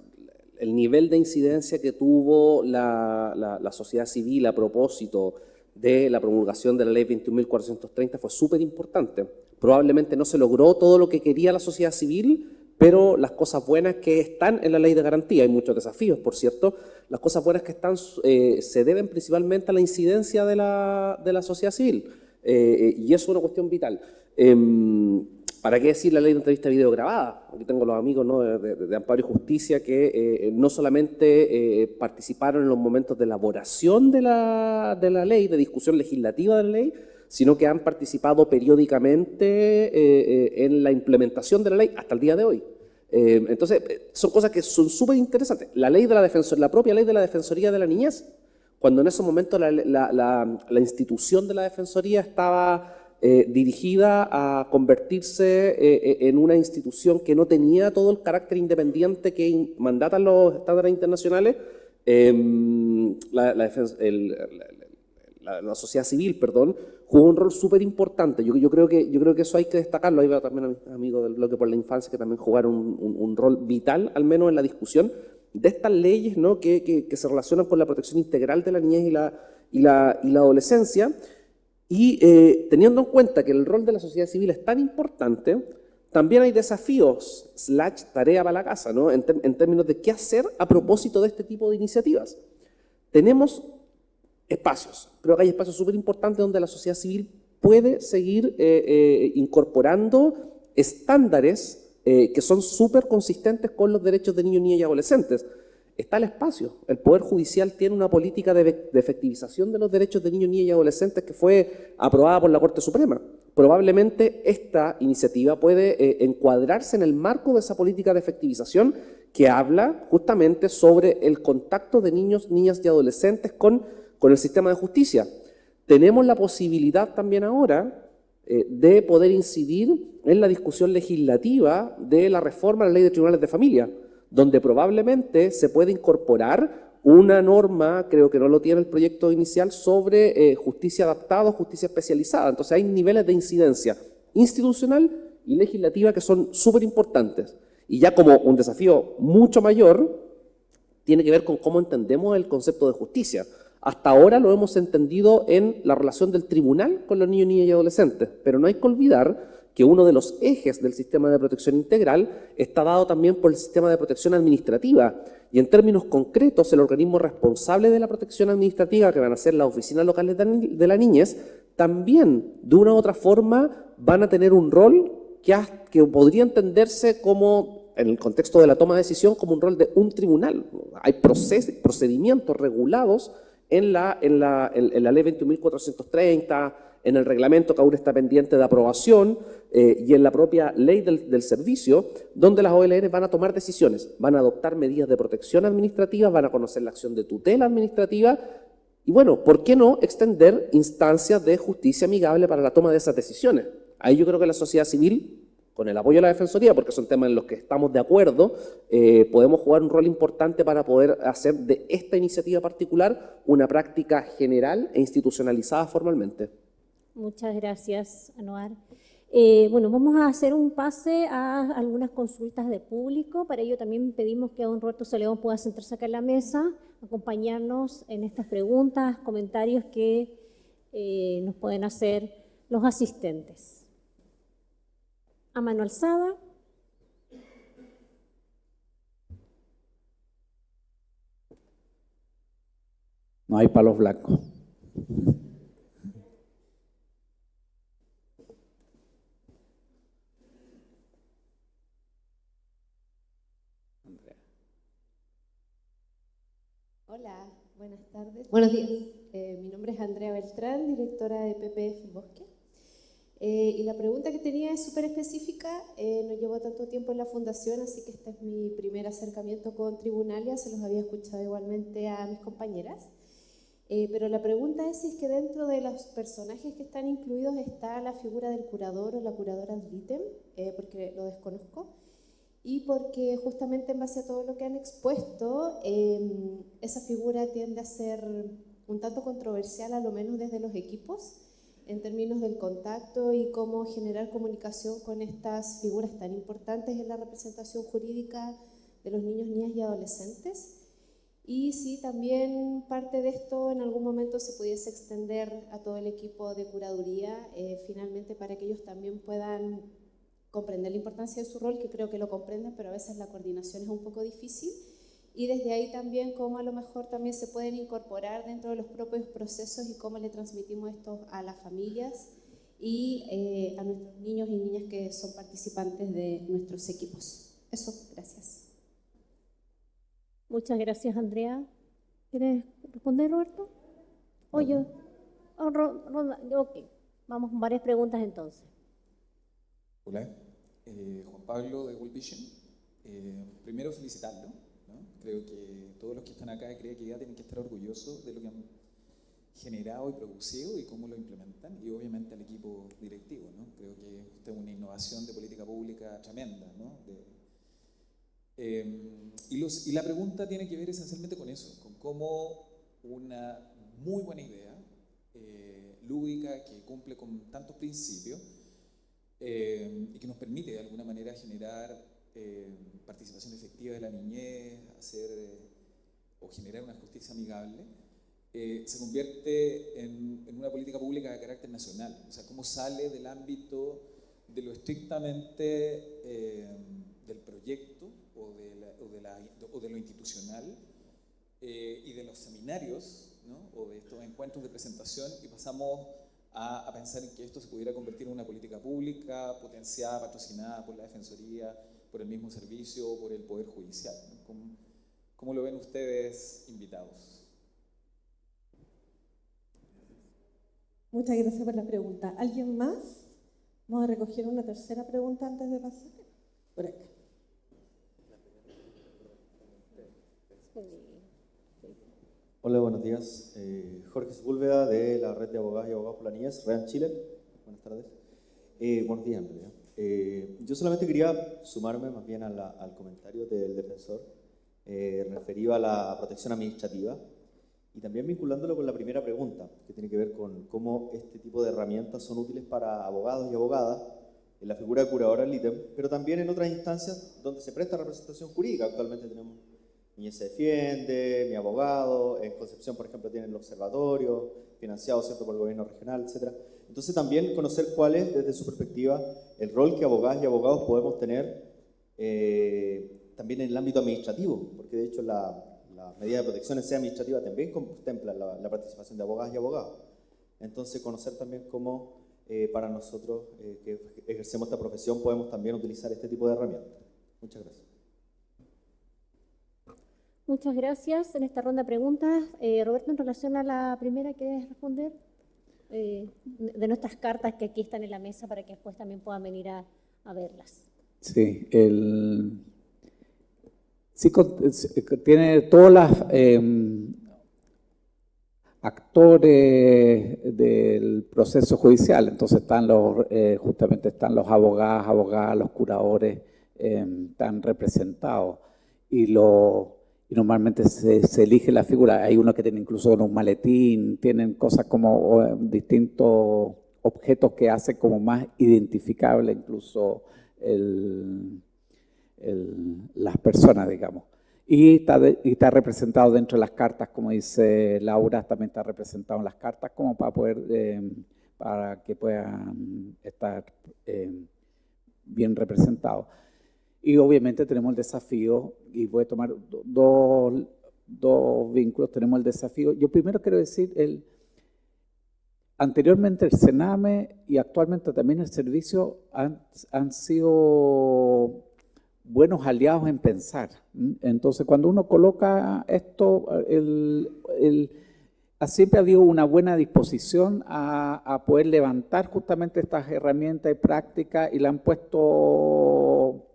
el nivel de incidencia que tuvo la sociedad civil a propósito de la promulgación de la ley 21.430 fue súper importante. Probablemente no se logró todo lo que quería la sociedad civil, pero las cosas buenas que están en la ley de garantía, hay muchos desafíos, por cierto, las cosas buenas que están se deben principalmente a la incidencia de la sociedad civil, y eso es una cuestión vital. ¿Para qué decir la ley de entrevista video grabada? Aquí tengo los amigos, ¿no?, de Amparo y Justicia que no solamente participaron en los momentos de elaboración de la ley, de discusión legislativa de la ley, sino que han participado periódicamente en la implementación de la ley hasta el día de hoy. Entonces, son cosas que son súper interesantes. La propia ley de la Defensoría de la Niñez, cuando en ese momento la institución de la Defensoría estaba dirigida a convertirse en una institución que no tenía todo el carácter independiente que mandatan los estándares internacionales. La sociedad civil, perdón, jugó un rol súper importante. Yo creo que eso hay que destacarlo. Ahí va también a mis amigos del bloque por la infancia que también jugaron un rol vital, al menos en la discusión de estas leyes, ¿no? que se relacionan con la protección integral de la niñez y la adolescencia. Y teniendo en cuenta que el rol de la sociedad civil es tan importante, también hay desafíos, tarea para la casa, ¿no? en términos de qué hacer a propósito de este tipo de iniciativas. Tenemos espacios, creo que hay espacios súper importantes donde la sociedad civil puede seguir incorporando estándares que son súper consistentes con los derechos de niños, niñas y adolescentes. Está el espacio. El Poder Judicial tiene una política de efectivización de los derechos de niños, niñas y adolescentes que fue aprobada por la Corte Suprema. Probablemente esta iniciativa puede encuadrarse en el marco de esa política de efectivización que habla justamente sobre el contacto de niños, niñas y adolescentes con el sistema de justicia. Tenemos la posibilidad también ahora de poder incidir en la discusión legislativa de la reforma a la Ley de Tribunales de Familia, donde probablemente se puede incorporar una norma, creo que no lo tiene el proyecto inicial, sobre justicia adaptada o justicia especializada. Entonces hay niveles de incidencia institucional y legislativa que son súper importantes. Y ya como un desafío mucho mayor, tiene que ver con cómo entendemos el concepto de justicia. Hasta ahora lo hemos entendido en la relación del tribunal con los niños, niñas y adolescentes, pero no hay que olvidar que uno de los ejes del sistema de protección integral está dado también por el sistema de protección administrativa. Y en términos concretos, el organismo responsable de la protección administrativa, que van a ser las oficinas locales de la niñez, también de una u otra forma van a tener un rol que podría entenderse como, en el contexto de la toma de decisión, como un rol de un tribunal. Hay procedimientos regulados en la ley 21.430, en el reglamento que aún está pendiente de aprobación y en la propia ley del servicio, donde las OLR van a tomar decisiones, van a adoptar medidas de protección administrativa, van a conocer la acción de tutela administrativa y, bueno, ¿por qué no extender instancias de justicia amigable para la toma de esas decisiones? Ahí yo creo que la sociedad civil, con el apoyo de la Defensoría, porque son temas en los que estamos de acuerdo, podemos jugar un rol importante para poder hacer de esta iniciativa particular una práctica general e institucionalizada formalmente. Muchas gracias, Anuar. Bueno, vamos a hacer un pase a algunas consultas de público. Para ello también pedimos que don Roberto Celedón pueda sentarse acá en la mesa, acompañarnos en estas preguntas, comentarios que nos pueden hacer los asistentes. A mano alzada. No hay palos blancos. Hola, buenas tardes. Buenos días. Mi nombre es Andrea Beltrán, directora de PPF Bosque. Y la pregunta que tenía es súper específica. No llevo tanto tiempo en la fundación, así que este es mi primer acercamiento con Tribunalia. Se los había escuchado igualmente a mis compañeras. Pero la pregunta es si es que dentro de los personajes que están incluidos está la figura del curador o la curadora ad litem, porque lo desconozco. Y porque justamente en base a todo lo que han expuesto, esa figura tiende a ser un tanto controversial, a lo menos desde los equipos, en términos del contacto y cómo generar comunicación con estas figuras tan importantes en la representación jurídica de los niños, niñas y adolescentes. Y si también parte de esto en algún momento se pudiese extender a todo el equipo de curaduría, finalmente para que ellos también puedan comprender la importancia de su rol, que creo que lo comprenden, pero a veces la coordinación es un poco difícil. Y desde ahí también cómo a lo mejor también se pueden incorporar dentro de los propios procesos y cómo le transmitimos esto a las familias y a nuestros niños y niñas que son participantes de nuestros equipos. Eso, gracias. Muchas gracias, Andrea. ¿Quieres responder, Roberto? ¿O yo? Ok, vamos con varias preguntas entonces. Hola, Juan Pablo de World Vision. Primero felicitarlo, ¿no? Creo que todos los que están acá de Crea Equidad tienen que estar orgullosos de lo que han generado y producido y cómo lo implementan, y obviamente al equipo directivo, ¿no? Creo que esta es una innovación de política pública tremenda, ¿no? Y la pregunta tiene que ver esencialmente con eso, con cómo una muy buena idea, lúdica, que cumple con tantos principios y que nos permite de alguna manera generar participación efectiva de la niñez, o generar una justicia amigable, se convierte en una política pública de carácter nacional. O sea, cómo sale del ámbito de lo estrictamente del proyecto o de lo institucional y de los seminarios, ¿no? O de estos encuentros de presentación, y pasamos a pensar en que esto se pudiera convertir en una política pública potenciada, patrocinada por la Defensoría, por el mismo servicio, por el Poder Judicial, ¿no? ¿Cómo lo ven ustedes, invitados? Muchas gracias por la pregunta. ¿Alguien más? Vamos a recoger una tercera pregunta antes de pasar. Por acá. Hola, buenos días. Jorge Sepúlveda, de la Red de Abogadas y Abogados por la Niñez, REAN Chile. Buenas tardes. Buenos días, en realidad. Yo solamente quería sumarme más bien al comentario del defensor referido a la protección administrativa, y también vinculándolo con la primera pregunta, que tiene que ver con cómo este tipo de herramientas son útiles para abogados y abogadas en la figura de curadora al ítem, pero también en otras instancias donde se presta representación jurídica. Actualmente tenemos Niñez se defiende, Mi Abogado, en Concepción, por ejemplo, tienen el observatorio, financiado, ¿cierto?, por el gobierno regional, etc. Entonces también conocer cuál es, desde su perspectiva, el rol que abogadas y abogados podemos tener también en el ámbito administrativo, porque de hecho la medida de protección en sede administrativa también contempla la participación de abogadas y abogados. Entonces conocer también cómo para nosotros que ejercemos esta profesión podemos también utilizar este tipo de herramientas. Muchas gracias. Muchas gracias. En esta ronda de preguntas, Roberto, en relación a la primera, ¿quieres responder? De nuestras cartas que aquí están en la mesa para que después también puedan venir a verlas. Sí, tiene todas las actores del proceso judicial. Entonces están justamente están los abogadas, los curadores, están representados, y normalmente se elige la figura. Hay uno que tiene incluso un maletín, tienen cosas como distintos objetos que hacen como más identificable incluso las personas, digamos. Y está representado dentro de las cartas, como dice Laura, también está representado en las cartas como para que puedan estar bien representados. Y obviamente tenemos el desafío, y voy a tomar dos vínculos. Tenemos el desafío. Yo primero quiero decir, anteriormente el Sename y actualmente también el servicio han sido buenos aliados en pensar. Entonces, cuando uno coloca esto, siempre ha habido una buena disposición a poder levantar justamente estas herramientas y prácticas, y la han puesto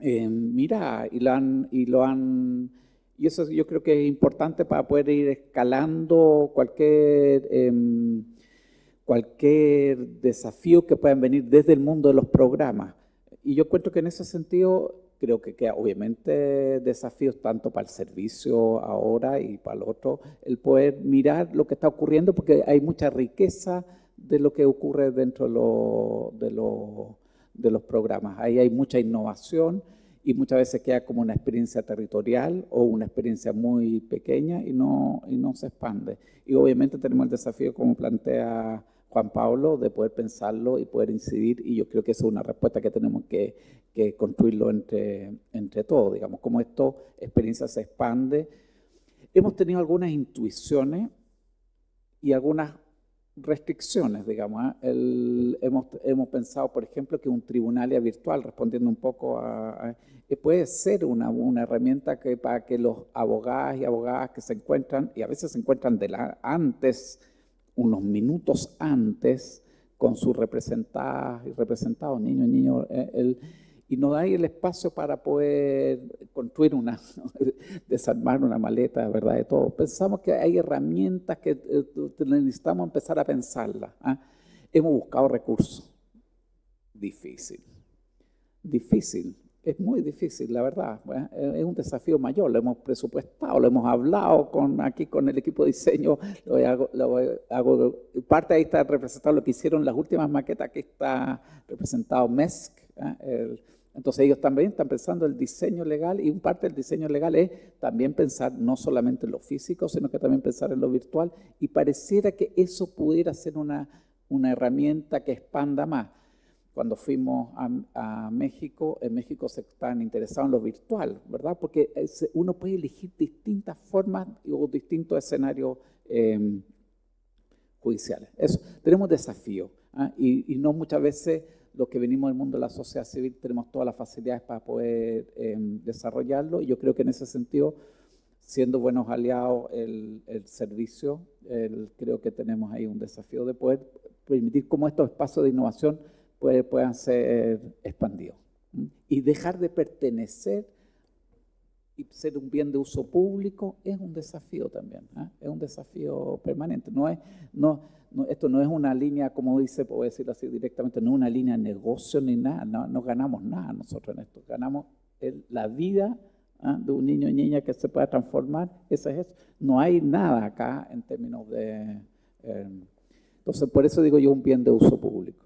mira, y eso yo creo que es importante para poder ir escalando cualquier desafío que puedan venir desde el mundo de los programas. Y yo encuentro que en ese sentido creo que queda obviamente desafíos tanto para el servicio ahora y para el otro, el poder mirar lo que está ocurriendo, porque hay mucha riqueza de lo que ocurre dentro de los programas. Ahí hay mucha innovación, y muchas veces queda como una experiencia territorial o una experiencia muy pequeña y no se expande. Y obviamente tenemos el desafío, como plantea Juan Pablo, de poder pensarlo y poder incidir, y yo creo que esa es una respuesta que tenemos que construirlo entre todos, digamos, cómo esta experiencia se expande. Hemos tenido algunas intuiciones y algunas restricciones, digamos. Hemos pensado, por ejemplo, que un tribunal virtual, respondiendo un poco puede ser una herramienta para que los abogados y abogadas que se encuentran, y a veces se encuentran unos minutos antes, con sus representadas y representados, niños, y no hay el espacio para poder construir desarmar una maleta, ¿verdad? De todo. Pensamos que hay herramientas que necesitamos empezar a pensarlas. Hemos buscado recursos. Difícil. Es muy difícil, la verdad. Es un desafío mayor, lo hemos presupuestado, lo hemos hablado aquí con el equipo de diseño, parte ahí está representado lo que hicieron las últimas maquetas, que está representado MESC. Entonces ellos también están pensando el diseño legal, y parte del diseño legal es también pensar no solamente en lo físico, sino que también pensar en lo virtual, y pareciera que eso pudiera ser una herramienta que expanda más. Cuando fuimos a México, en México se están interesados en lo virtual, ¿verdad? Porque uno puede elegir distintas formas o distintos escenarios judiciales. Eso, tenemos desafíos, y no muchas veces los que venimos del mundo de la sociedad civil tenemos todas las facilidades para poder desarrollarlo, y yo creo que en ese sentido, siendo buenos aliados el servicio, creo que tenemos ahí un desafío de poder permitir cómo estos espacios de innovación puedan ser expandidos. Y dejar de pertenecer y ser un bien de uso público es un desafío también, es un desafío permanente. Esto no es una línea, como puedo decirlo así directamente, no es una línea de negocio ni nada, no ganamos nada nosotros en esto, ganamos la vida de un niño o niña que se pueda transformar, eso es eso. No hay nada acá en términos de... entonces, por eso digo yo un bien de uso público.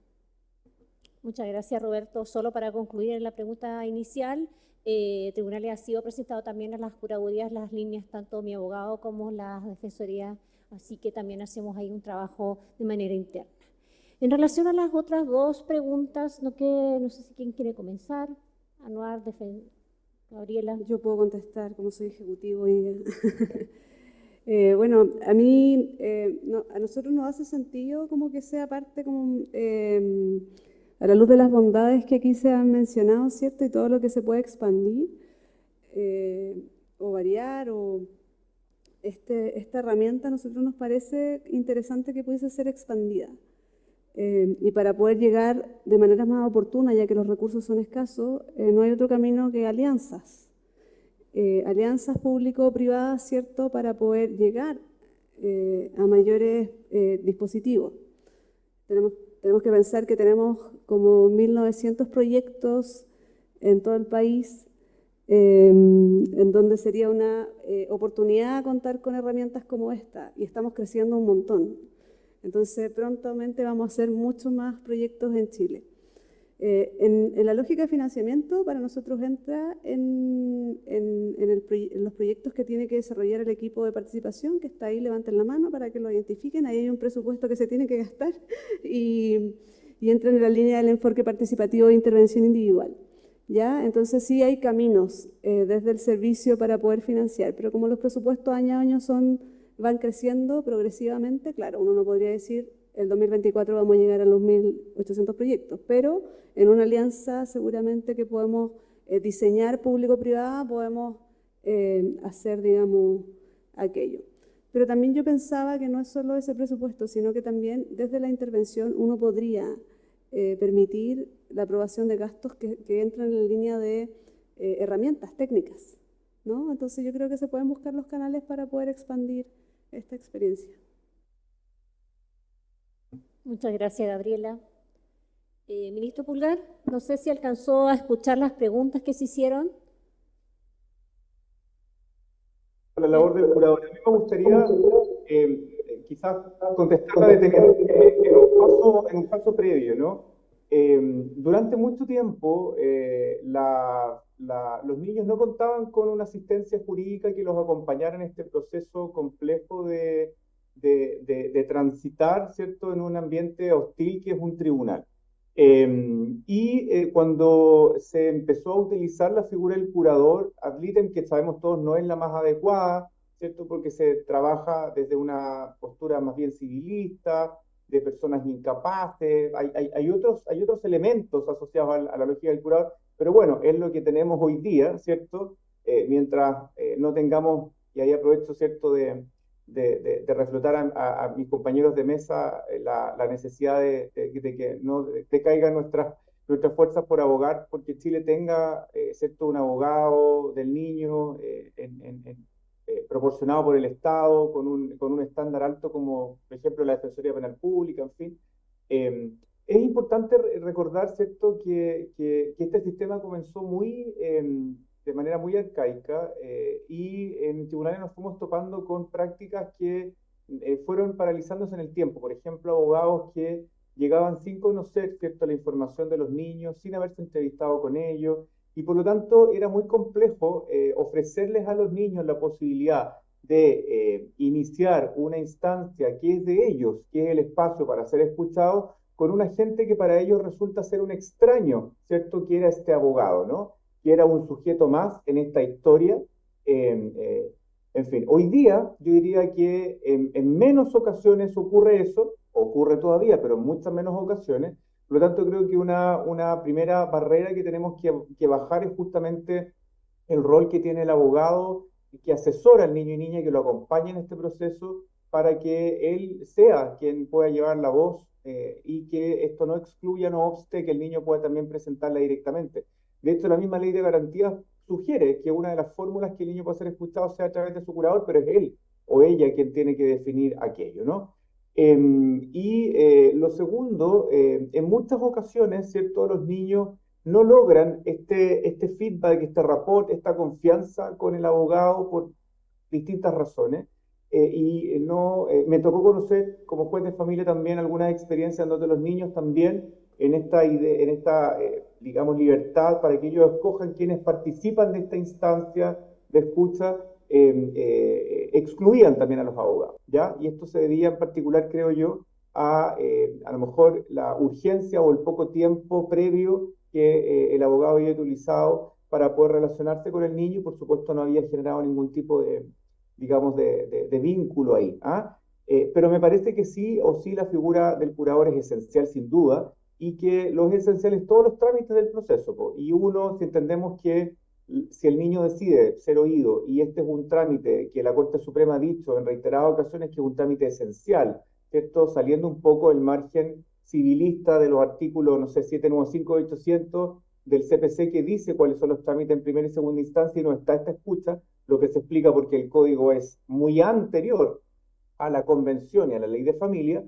Muchas gracias, Roberto. Solo para concluir en la pregunta inicial, Tribunales ha sido presentado también a las curadurías las líneas, tanto mi abogado como la defensoría, así que también hacemos ahí un trabajo de manera interna. En relación a las otras dos preguntas, no sé si quién quiere comenzar. Anuar, Gabriela. Yo puedo contestar, como soy ejecutivo. Bueno, a mí, a nosotros nos hace sentido como que sea parte como... a la luz de las bondades que aquí se han mencionado, ¿cierto? Y todo lo que se puede expandir o variar, o esta herramienta a nosotros nos parece interesante que pudiese ser expandida. Y para poder llegar de manera más oportuna, ya que los recursos son escasos, no hay otro camino que alianzas. Alianzas público-privadas, ¿cierto? Para poder llegar a mayores dispositivos. Tenemos que pensar que tenemos como 1.900 proyectos en todo el país, en donde sería una oportunidad contar con herramientas como esta, y estamos creciendo un montón. Entonces, prontamente vamos a hacer muchos más proyectos en Chile. En la lógica de financiamiento, para nosotros entra en los proyectos que tiene que desarrollar el equipo de participación, que está ahí, levanten la mano para que lo identifiquen. Ahí hay un presupuesto que se tiene que gastar y entra en la línea del enfoque participativo de intervención individual. ¿Ya? Entonces sí hay caminos desde el servicio para poder financiar, pero como los presupuestos año a año van creciendo progresivamente, claro, uno no podría decir el 2024 vamos a llegar a los 1.800 proyectos, pero en una alianza seguramente que podemos diseñar público-privada, podemos hacer, digamos, aquello. Pero también yo pensaba que no es solo ese presupuesto, sino que también desde la intervención uno podría permitir la aprobación de gastos que entran en la línea de herramientas técnicas, ¿no? Entonces yo creo que se pueden buscar los canales para poder expandir esta experiencia. Muchas gracias, Gabriela. Ministro Pulgar, no sé si alcanzó a escuchar las preguntas que se hicieron. La labor del curador. A mí me gustaría quizás contestarla en un paso previo, ¿no? Durante mucho tiempo los niños no contaban con una asistencia jurídica que los acompañara en este proceso complejo de transitar, ¿cierto?, en un ambiente hostil que es un tribunal. Cuando se empezó a utilizar la figura del curador ad litem, que sabemos todos no es la más adecuada, ¿cierto?, porque se trabaja desde una postura más bien civilista, de personas incapaces, hay otros elementos asociados a la lógica del curador, pero bueno, es lo que tenemos hoy día, ¿cierto? Mientras no tengamos, y ahí aprovecho, ¿cierto?, de reflotar a mis compañeros de mesa la necesidad de que no decaigan nuestras fuerzas por abogar porque Chile tenga, ¿cierto?, un abogado del niño proporcionado por el Estado, con un estándar alto como, por ejemplo, la Defensoría Penal Pública, en fin. Es importante recordar, ¿cierto?, que este sistema comenzó de manera muy arcaica y en tribunales nos fuimos topando con prácticas que fueron paralizándose en el tiempo. Por ejemplo, abogados que llegaban sin conocer, ¿cierto?, la información de los niños, sin haberse entrevistado con ellos, y por lo tanto era muy complejo ofrecerles a los niños la posibilidad de iniciar una instancia que es de ellos, que es el espacio para ser escuchados, con un agente que para ellos resulta ser un extraño, ¿cierto?, que era este abogado, ¿no?, que era un sujeto más en esta historia. En fin, hoy día yo diría que en menos ocasiones ocurre eso, ocurre todavía, pero en muchas menos ocasiones. Por lo tanto, creo que una primera barrera que tenemos que bajar es justamente el rol que tiene el abogado que asesora al niño y niña, que lo acompaña en este proceso, para que él sea quien pueda llevar la voz y que esto no excluya, no obste, que el niño pueda también presentarla directamente. De hecho, la misma ley de garantías sugiere que una de las fórmulas que el niño pueda ser escuchado sea a través de su curador, pero es él o ella quien tiene que definir aquello, ¿no? Lo segundo, en muchas ocasiones, ¿cierto?, los niños no logran este feedback, este rapport, esta confianza con el abogado por distintas razones. Me tocó conocer como juez de familia también algunas experiencias donde los niños también en esta digamos, libertad para que ellos escojan quienes participan de esta instancia de escucha, excluían también a los abogados, ¿ya? Y esto se debía en particular, creo yo, a lo mejor la urgencia o el poco tiempo previo que el abogado había utilizado para poder relacionarse con el niño y, por supuesto, no había generado ningún tipo de, digamos, de vínculo ahí, ¿ah? Pero me parece que sí o sí la figura del curador es esencial, sin duda, y que lo es esencial en todos los trámites del proceso, po. Y uno, si entendemos que si el niño decide ser oído, y este es un trámite que la Corte Suprema ha dicho en reiteradas ocasiones que es un trámite esencial, ¿cierto?, saliendo un poco del margen civilista de los artículos, no sé, 795 y 800 del CPC, que dice cuáles son los trámites en primera y segunda instancia, y no está esta escucha, lo que se explica porque el código es muy anterior a la convención y a la ley de familia.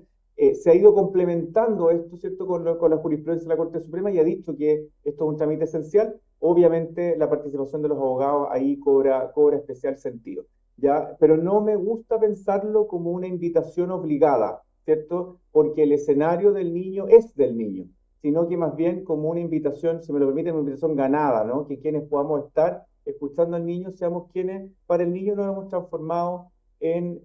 Se ha ido complementando esto, ¿cierto?, con la jurisprudencia de la Corte Suprema, y ha dicho que esto es un trámite esencial. Obviamente la participación de los abogados ahí cobra especial sentido, ¿ya? Pero no me gusta pensarlo como una invitación obligada, ¿cierto?, porque el escenario del niño es del niño, sino que más bien como una invitación, si me lo permiten, una invitación ganada, ¿no?, que quienes podamos estar escuchando al niño seamos quienes para el niño nos hemos transformado en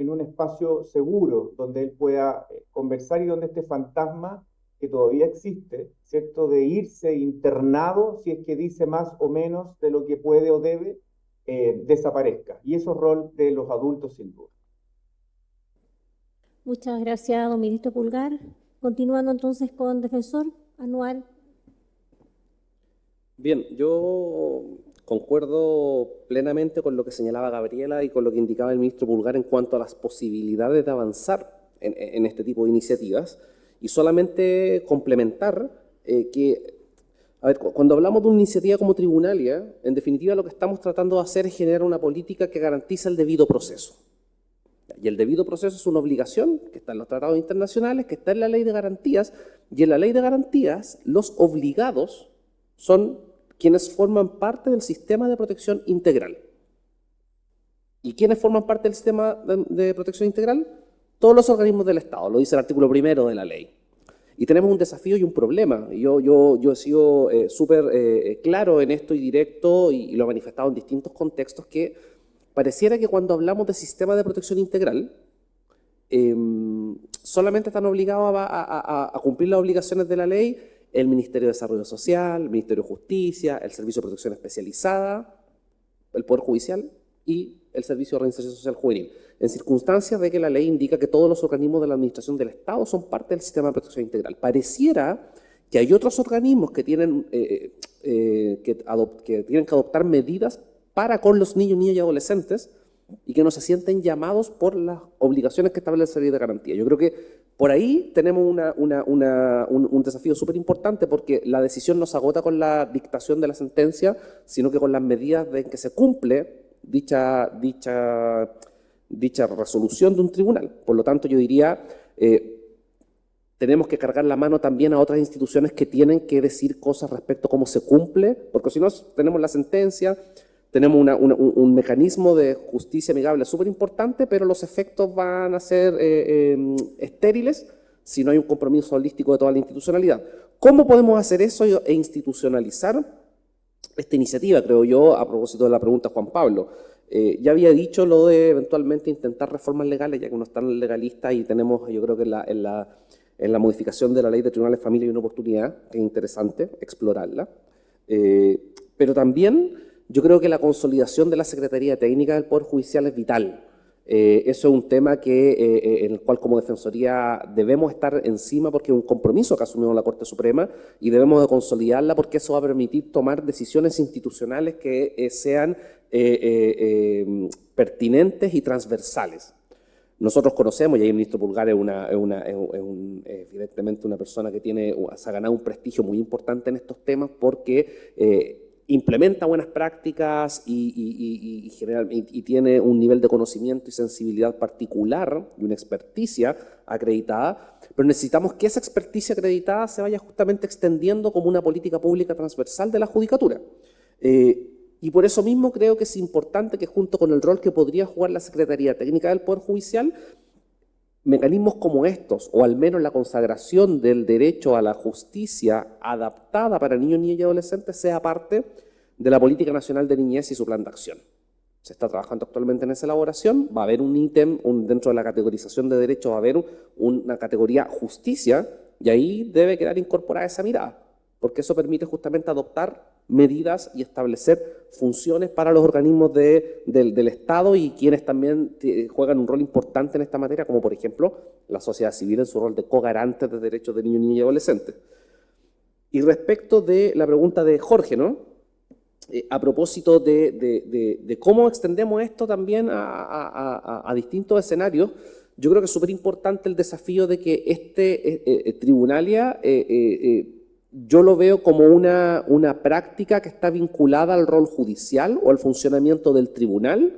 un espacio seguro donde él pueda conversar y donde este fantasma que todavía existe, ¿cierto?, de irse internado, si es que dice más o menos de lo que puede o debe, desaparezca. Y eso es rol de los adultos, sin duda. Muchas gracias, don ministro Pulgar. Continuando entonces con defensor Anual. Bien, yo concuerdo plenamente con lo que señalaba Gabriela y con lo que indicaba el ministro Pulgar en cuanto a las posibilidades de avanzar en este tipo de iniciativas, y solamente complementar a ver, cuando hablamos de una iniciativa como Tribunalia, en definitiva lo que estamos tratando de hacer es generar una política que garantiza el debido proceso. Y el debido proceso es una obligación que está en los tratados internacionales, que está en la ley de garantías, y en la ley de garantías los obligados son quienes forman parte del sistema de protección integral. ¿Y quiénes forman parte del sistema de protección integral? Todos los organismos del Estado, lo dice el artículo 1 de la ley. Y tenemos un desafío y un problema. Yo he sido súper claro en esto y directo, y lo he manifestado en distintos contextos, que pareciera que cuando hablamos de sistema de protección integral, solamente están obligados a cumplir las obligaciones de la ley el Ministerio de Desarrollo Social, el Ministerio de Justicia, el Servicio de Protección Especializada, el Poder Judicial y el Servicio de Reinserción Social Juvenil, en circunstancias de que la ley indica que todos los organismos de la administración del Estado son parte del sistema de protección integral. Pareciera que hay otros organismos que tienen que adoptar medidas para con los niños, niñas y adolescentes, y que no se sienten llamados por las obligaciones que establece la ley de garantía. Yo creo que Por ahí tenemos un desafío súper importante porque la decisión no se agota con la dictación de la sentencia, sino que con las medidas en que se cumple dicha resolución de un tribunal. Por lo tanto, yo diría, tenemos que cargar la mano también a otras instituciones que tienen que decir cosas respecto a cómo se cumple, porque si no tenemos la sentencia, tenemos un mecanismo de justicia amigable súper importante, pero los efectos van a ser estériles si no hay un compromiso holístico de toda la institucionalidad. ¿Cómo podemos hacer eso e institucionalizar esta iniciativa? Creo yo, a propósito de la pregunta de Juan Pablo. Ya había dicho lo de eventualmente intentar reformas legales, ya que uno está en legalista y tenemos, yo creo que en la modificación de la Ley de Tribunales, Familia y una oportunidad, que es interesante explorarla. Pero también yo creo que la consolidación de la Secretaría Técnica del Poder Judicial es vital. Eso es un tema en el cual como Defensoría debemos estar encima porque es un compromiso que asumimos la Corte Suprema y debemos de consolidarla porque eso va a permitir tomar decisiones institucionales que sean pertinentes y transversales. Nosotros conocemos, y ahí el ministro Pulgar es evidentemente una persona que se ha ganado un prestigio muy importante en estos temas porque implementa buenas prácticas y tiene un nivel de conocimiento y sensibilidad particular y una experticia acreditada, pero necesitamos que esa experticia acreditada se vaya justamente extendiendo como una política pública transversal de la judicatura. Y por eso mismo creo que es importante que junto con el rol que podría jugar la Secretaría Técnica del Poder Judicial, mecanismos como estos, o al menos la consagración del derecho a la justicia adaptada para niños, niñas y adolescentes, sea parte de la Política Nacional de Niñez y su plan de acción. Se está trabajando actualmente en esa elaboración, va a haber un ítem, dentro de la categorización de derechos va a haber una categoría justicia, y ahí debe quedar incorporada esa mirada, porque eso permite justamente adoptar medidas y establecer funciones para los organismos del Estado y quienes también juegan un rol importante en esta materia, como por ejemplo la sociedad civil en su rol de cogarantes de derechos de niños, niñas y adolescentes. Y respecto de la pregunta de Jorge, ¿no? A propósito de cómo extendemos esto también a distintos escenarios, yo creo que es súper importante el desafío de que Tribunalia yo lo veo como una práctica que está vinculada al rol judicial o al funcionamiento del tribunal,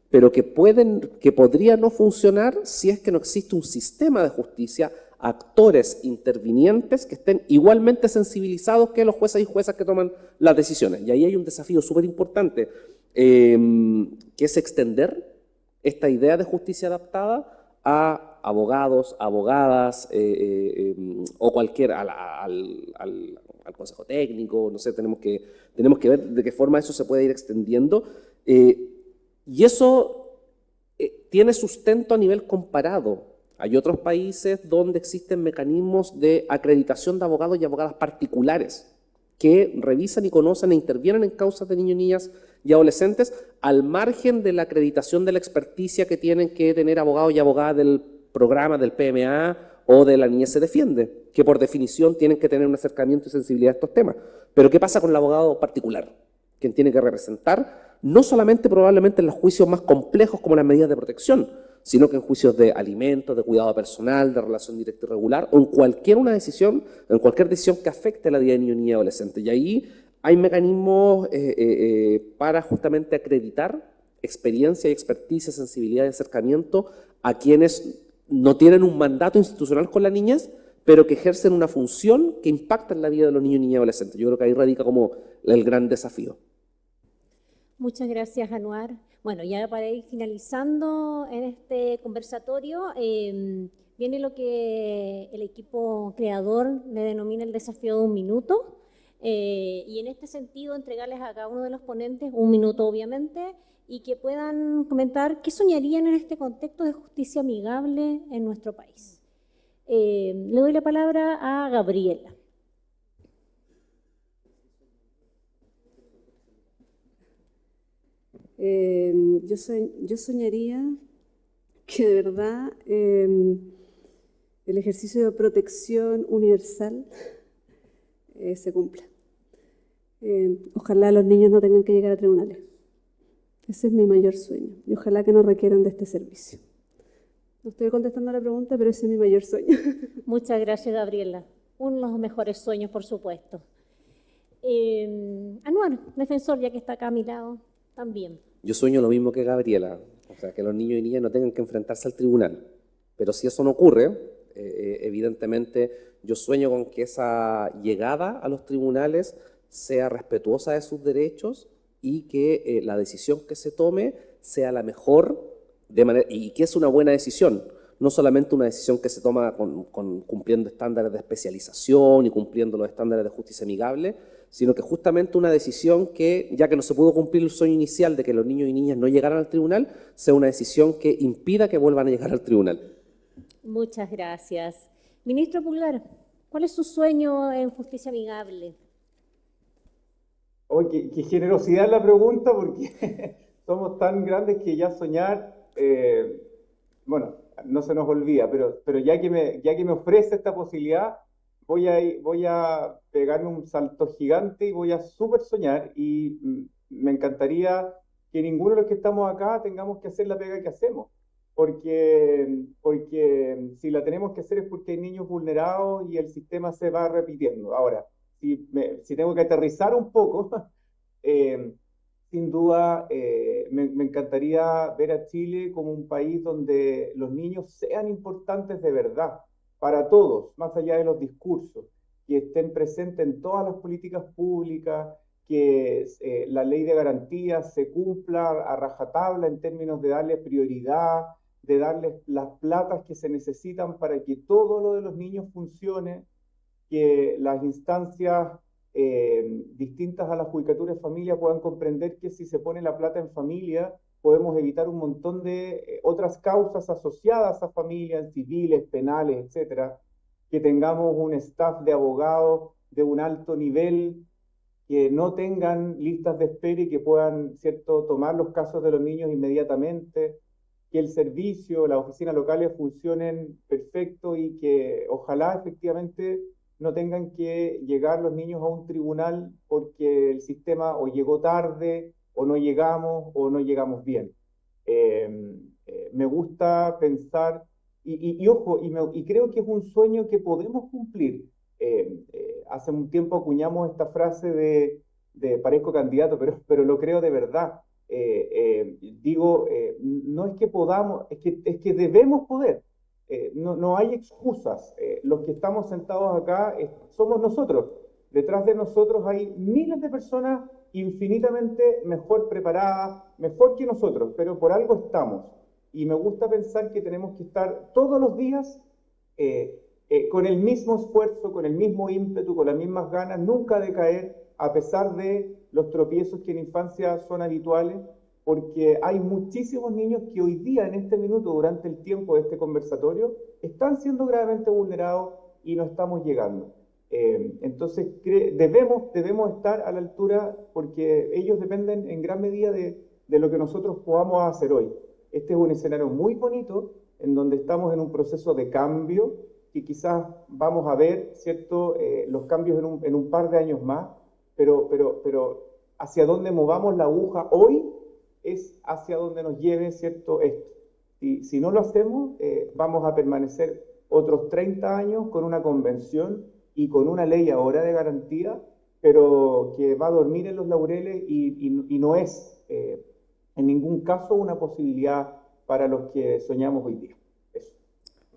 pero que podría no funcionar si es que no existe un sistema de justicia, actores intervinientes que estén igualmente sensibilizados que los jueces y juezas que toman las decisiones. Y ahí hay un desafío súper importante, que es extender esta idea de justicia adaptada a abogados, abogadas, o cualquiera, al consejo técnico, no sé, tenemos que ver de qué forma eso se puede ir extendiendo. Y eso tiene sustento a nivel comparado. Hay otros países donde existen mecanismos de acreditación de abogados y abogadas particulares que revisan y conocen e intervienen en causas de niños, niñas y adolescentes al margen de la acreditación de la experticia que tienen que tener abogados y abogadas del programa, del PMA o de la Niñez se Defiende, que por definición tienen que tener un acercamiento y sensibilidad a estos temas. Pero ¿qué pasa con el abogado particular? Quien tiene que representar no solamente probablemente en los juicios más complejos como las medidas de protección, sino que en juicios de alimentos, de cuidado personal, de relación directa y regular, o en cualquier decisión que afecte la vida de niños, niñas y adolescentes. Y ahí hay mecanismos para justamente acreditar experiencia y experticia, sensibilidad y acercamiento a quienes no tienen un mandato institucional con la niñez, pero que ejercen una función que impacta en la vida de los niños, niñas y adolescentes. Yo creo que ahí radica como el gran desafío. Muchas gracias, Anuar. Bueno, ya para ir finalizando en este conversatorio, viene lo que el equipo creador le denomina el desafío de 1 minuto, y en este sentido entregarles a cada uno de los ponentes 1 minuto, obviamente, y que puedan comentar qué soñarían en este contexto de justicia amigable en nuestro país. Le doy la palabra a Gabriela. Yo soñaría que de verdad el ejercicio de protección universal se cumpla. Ojalá los niños no tengan que llegar a tribunales. Ese es mi mayor sueño y ojalá que no requieran de este servicio. No estoy contestando la pregunta, pero ese es mi mayor sueño. Muchas gracias, Gabriela. Uno de los mejores sueños, por supuesto. Anuar, defensor, ya que está acá a mi lado, también. Yo sueño lo mismo que Gabriela, o sea, que los niños y niñas no tengan que enfrentarse al tribunal. Pero si eso no ocurre, evidentemente yo sueño con que esa llegada a los tribunales sea respetuosa de sus derechos y que la decisión que se tome sea la mejor y que es una buena decisión. No solamente una decisión que se toma cumpliendo estándares de especialización y cumpliendo los estándares de justicia amigable, sino que justamente una decisión que, ya que no se pudo cumplir el sueño inicial de que los niños y niñas no llegaran al tribunal, sea una decisión que impida que vuelvan a llegar al tribunal. Muchas gracias. Ministro Pulgar, ¿cuál es su sueño en justicia amigable? Oye, qué generosidad la pregunta, porque somos tan grandes que ya soñar, bueno, no se nos olvida, pero ya que me ofrece esta posibilidad, voy a pegarme un salto gigante y voy a súper soñar, y me encantaría que ninguno de los que estamos acá tengamos que hacer la pega que hacemos, porque si la tenemos que hacer es porque hay niños vulnerados y el sistema se va repitiendo. Ahora, si tengo que aterrizar un poco, sin duda me encantaría ver a Chile como un país donde los niños sean importantes de verdad, para todos, más allá de los discursos, que estén presentes en todas las políticas públicas, que la ley de garantías se cumpla a rajatabla en términos de darle prioridad, de darles las platas que se necesitan para que todo lo de los niños funcione, que las instancias distintas a la judicatura de familia puedan comprender que si se pone la plata en familia, podemos evitar un montón de otras causas asociadas a familias, civiles, penales, etcétera, que tengamos un staff de abogados de un alto nivel, que no tengan listas de espera y que puedan, ¿cierto?, tomar los casos de los niños inmediatamente, que el servicio, las oficinas locales funcionen perfecto y que ojalá efectivamente no tengan que llegar los niños a un tribunal porque el sistema o llegó tarde, o no llegamos bien. Me gusta pensar, ojo, y creo que es un sueño que podemos cumplir. Hace un tiempo acuñamos esta frase de parezco candidato, pero lo creo de verdad. No es que podamos, es que debemos poder. No hay excusas. Los que estamos sentados acá somos nosotros. Detrás de nosotros hay miles de personas infinitamente mejor preparadas, mejor que nosotros, pero por algo estamos. Y me gusta pensar que tenemos que estar todos los días con el mismo esfuerzo, con el mismo ímpetu, con las mismas ganas, nunca decaer, a pesar de los tropiezos que en infancia son habituales, porque hay muchísimos niños que hoy día, en este minuto, durante el tiempo de este conversatorio, están siendo gravemente vulnerados y no estamos llegando. Entonces debemos estar a la altura, porque ellos dependen en gran medida de lo que nosotros podamos hacer hoy. Este es un escenario muy bonito, en donde estamos en un proceso de cambio, que quizás vamos a ver, ¿cierto?, los cambios en un par de años más, pero hacia dónde movamos la aguja hoy es hacia donde nos lleve, ¿cierto?, esto. Si no lo hacemos, vamos a permanecer otros 30 años con una convención y con una ley ahora de garantía, pero que va a dormir en los laureles y no es en ningún caso una posibilidad para los que soñamos hoy día. Eso.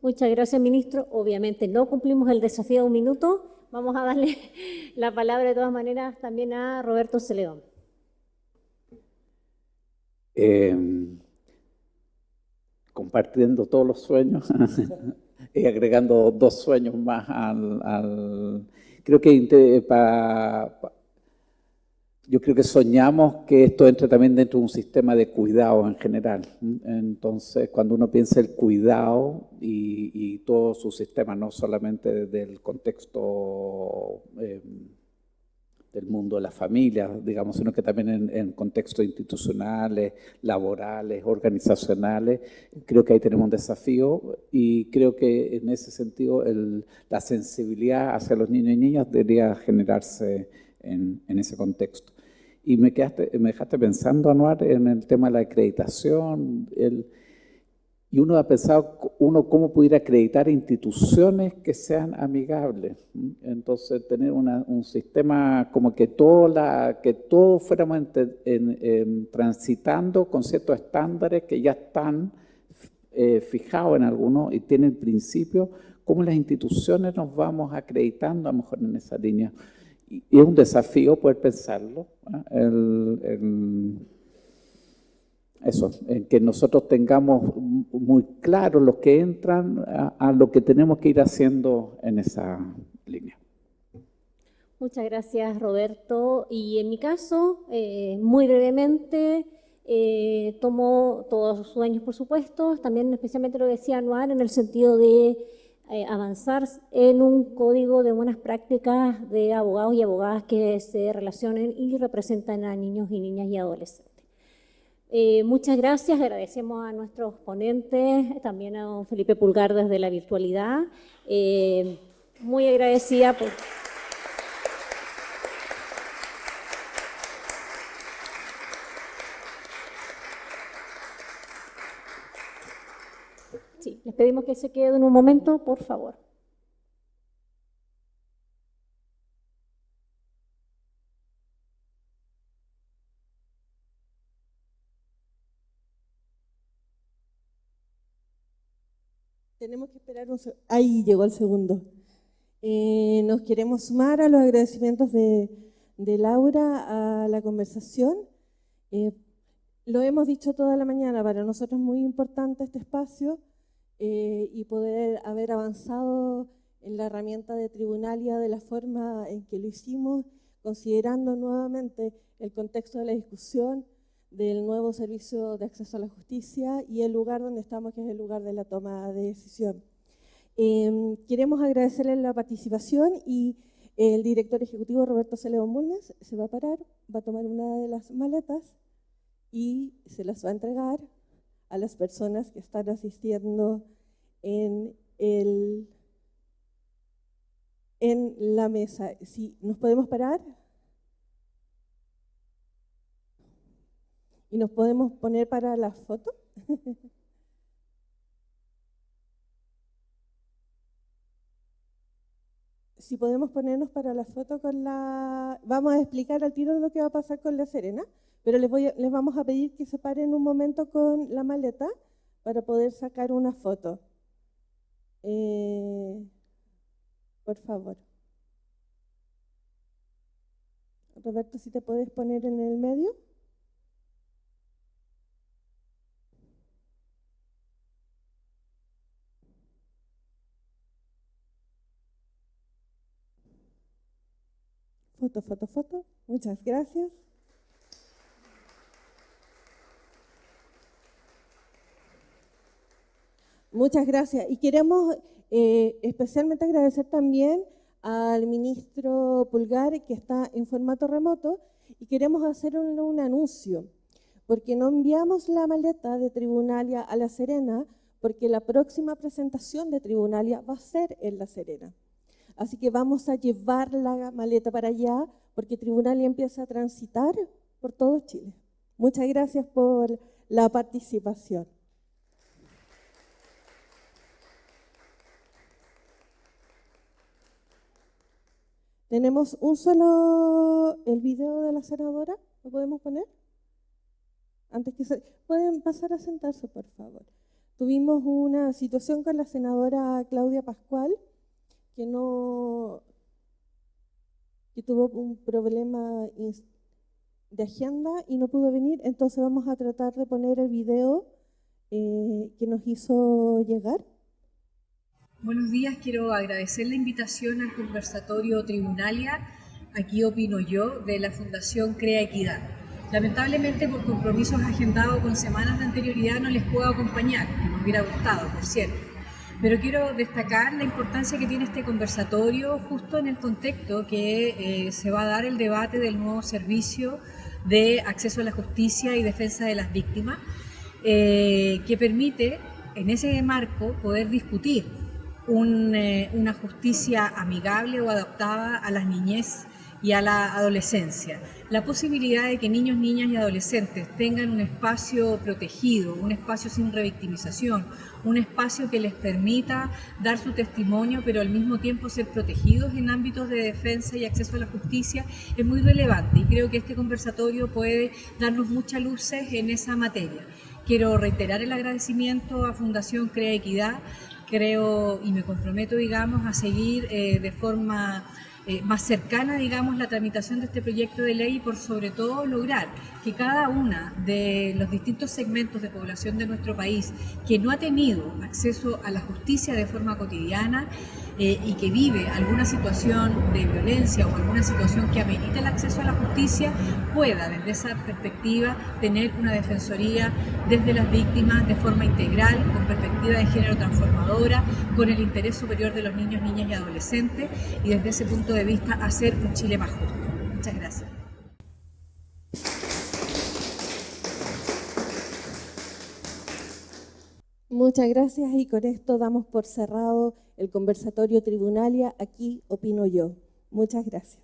Muchas gracias, ministro. Obviamente no cumplimos el desafío de un minuto. Vamos a darle la palabra de todas maneras también a Roberto Celedón. Compartiendo todos los sueños y agregando 2 sueños más creo que yo creo que soñamos que esto entre también dentro de un sistema de cuidado en general. Entonces, cuando uno piensa el cuidado y todo su sistema, no solamente desde el contexto del mundo de la familia, digamos, sino que también en contextos institucionales, laborales, organizacionales, creo que ahí tenemos un desafío, y creo que en ese sentido la sensibilidad hacia los niños y niñas debería generarse en ese contexto. Y me dejaste pensando, Anuar, en el tema de la acreditación. Y uno ha pensado cómo pudiera acreditar instituciones que sean amigables. Entonces, tener un sistema como que todos fuéramos transitando con ciertos estándares que ya están fijados en algunos y tienen principios, cómo las instituciones nos vamos acreditando a lo mejor en esa línea. Y es un desafío poder pensarlo, eso, en que nosotros tengamos muy claro los que entran a lo que tenemos que ir haciendo en esa línea. Muchas gracias, Roberto. Y en mi caso, muy brevemente, tomo todos sus años, por supuesto, también especialmente lo que decía Anuar, en el sentido de avanzar en un código de buenas prácticas de abogados y abogadas que se relacionen y representan a niños y niñas y adolescentes. Muchas gracias, agradecemos a nuestros ponentes, también a don Felipe Pulgar desde la virtualidad. Muy agradecida por... Sí, les pedimos que se queden un momento, por favor. Tenemos que esperar un segundo. Ahí llegó el segundo. Nos queremos sumar a los agradecimientos de Laura a la conversación. Lo hemos dicho toda la mañana, para nosotros es muy importante este espacio y poder haber avanzado en la herramienta de Tribunalia de la forma en que lo hicimos, considerando nuevamente el contexto de la discusión del nuevo servicio de acceso a la justicia y el lugar donde estamos, que es el lugar de la toma de decisión. Queremos agradecerles la participación y el director ejecutivo Roberto C. León Bulnes se va a parar, va a tomar una de las maletas y se las va a entregar a las personas que están asistiendo en la mesa. Si nos podemos parar y nos podemos poner para la foto. Si podemos ponernos para la foto con la... Vamos a explicar al tiro lo que va a pasar con La Serena, pero les vamos a pedir que se paren un momento con la maleta para poder sacar una foto. Por favor. Roberto, si te puedes poner en el medio. Foto, foto, foto. Muchas gracias. Muchas gracias. Y queremos especialmente agradecer también al ministro Pulgar, que está en formato remoto, y queremos hacer un anuncio, porque no enviamos la maleta de Tribunalia a La Serena, porque la próxima presentación de Tribunalia va a ser en La Serena. Así que vamos a llevar la maleta para allá, porque Tribunalia empieza a transitar por todo Chile. Muchas gracias por la participación. Tenemos el video de la senadora, ¿lo podemos poner? Antes que pueden pasar a sentarse, por favor. Tuvimos una situación con la senadora Claudia Pascual, que tuvo un problema de agenda y no pudo venir, entonces vamos a tratar de poner el video que nos hizo llegar. Buenos días, quiero agradecer la invitación al conversatorio Tribunalia, aquí opino yo, de la Fundación Crea Equidad. Lamentablemente por compromisos agendados con semanas de anterioridad no les puedo acompañar, que me hubiera gustado, por cierto. Pero quiero destacar la importancia que tiene este conversatorio justo en el contexto que se va a dar el debate del nuevo servicio de acceso a la justicia y defensa de las víctimas, que permite en ese marco poder discutir una justicia amigable o adaptada a las niñez y a la adolescencia. La posibilidad de que niños, niñas y adolescentes tengan un espacio protegido, un espacio sin revictimización, un espacio que les permita dar su testimonio, pero al mismo tiempo ser protegidos en ámbitos de defensa y acceso a la justicia, es muy relevante y creo que este conversatorio puede darnos muchas luces en esa materia. Quiero reiterar el agradecimiento a Fundación Crea Equidad. Creo y me comprometo, digamos, a seguir de forma más cercana, digamos, la tramitación de este proyecto de ley y por sobre todo lograr que cada una de los distintos segmentos de población de nuestro país que no ha tenido acceso a la justicia de forma cotidiana y que vive alguna situación de violencia o alguna situación que amerita el acceso a la justicia, pueda desde esa perspectiva tener una defensoría desde las víctimas de forma integral, con perspectiva de género transformadora, con el interés superior de los niños, niñas y adolescentes y desde ese punto de vista hacer un Chile más justo. Muchas gracias. Muchas gracias y con esto damos por cerrado el conversatorio Tribunalia. Aquí opino yo. Muchas gracias.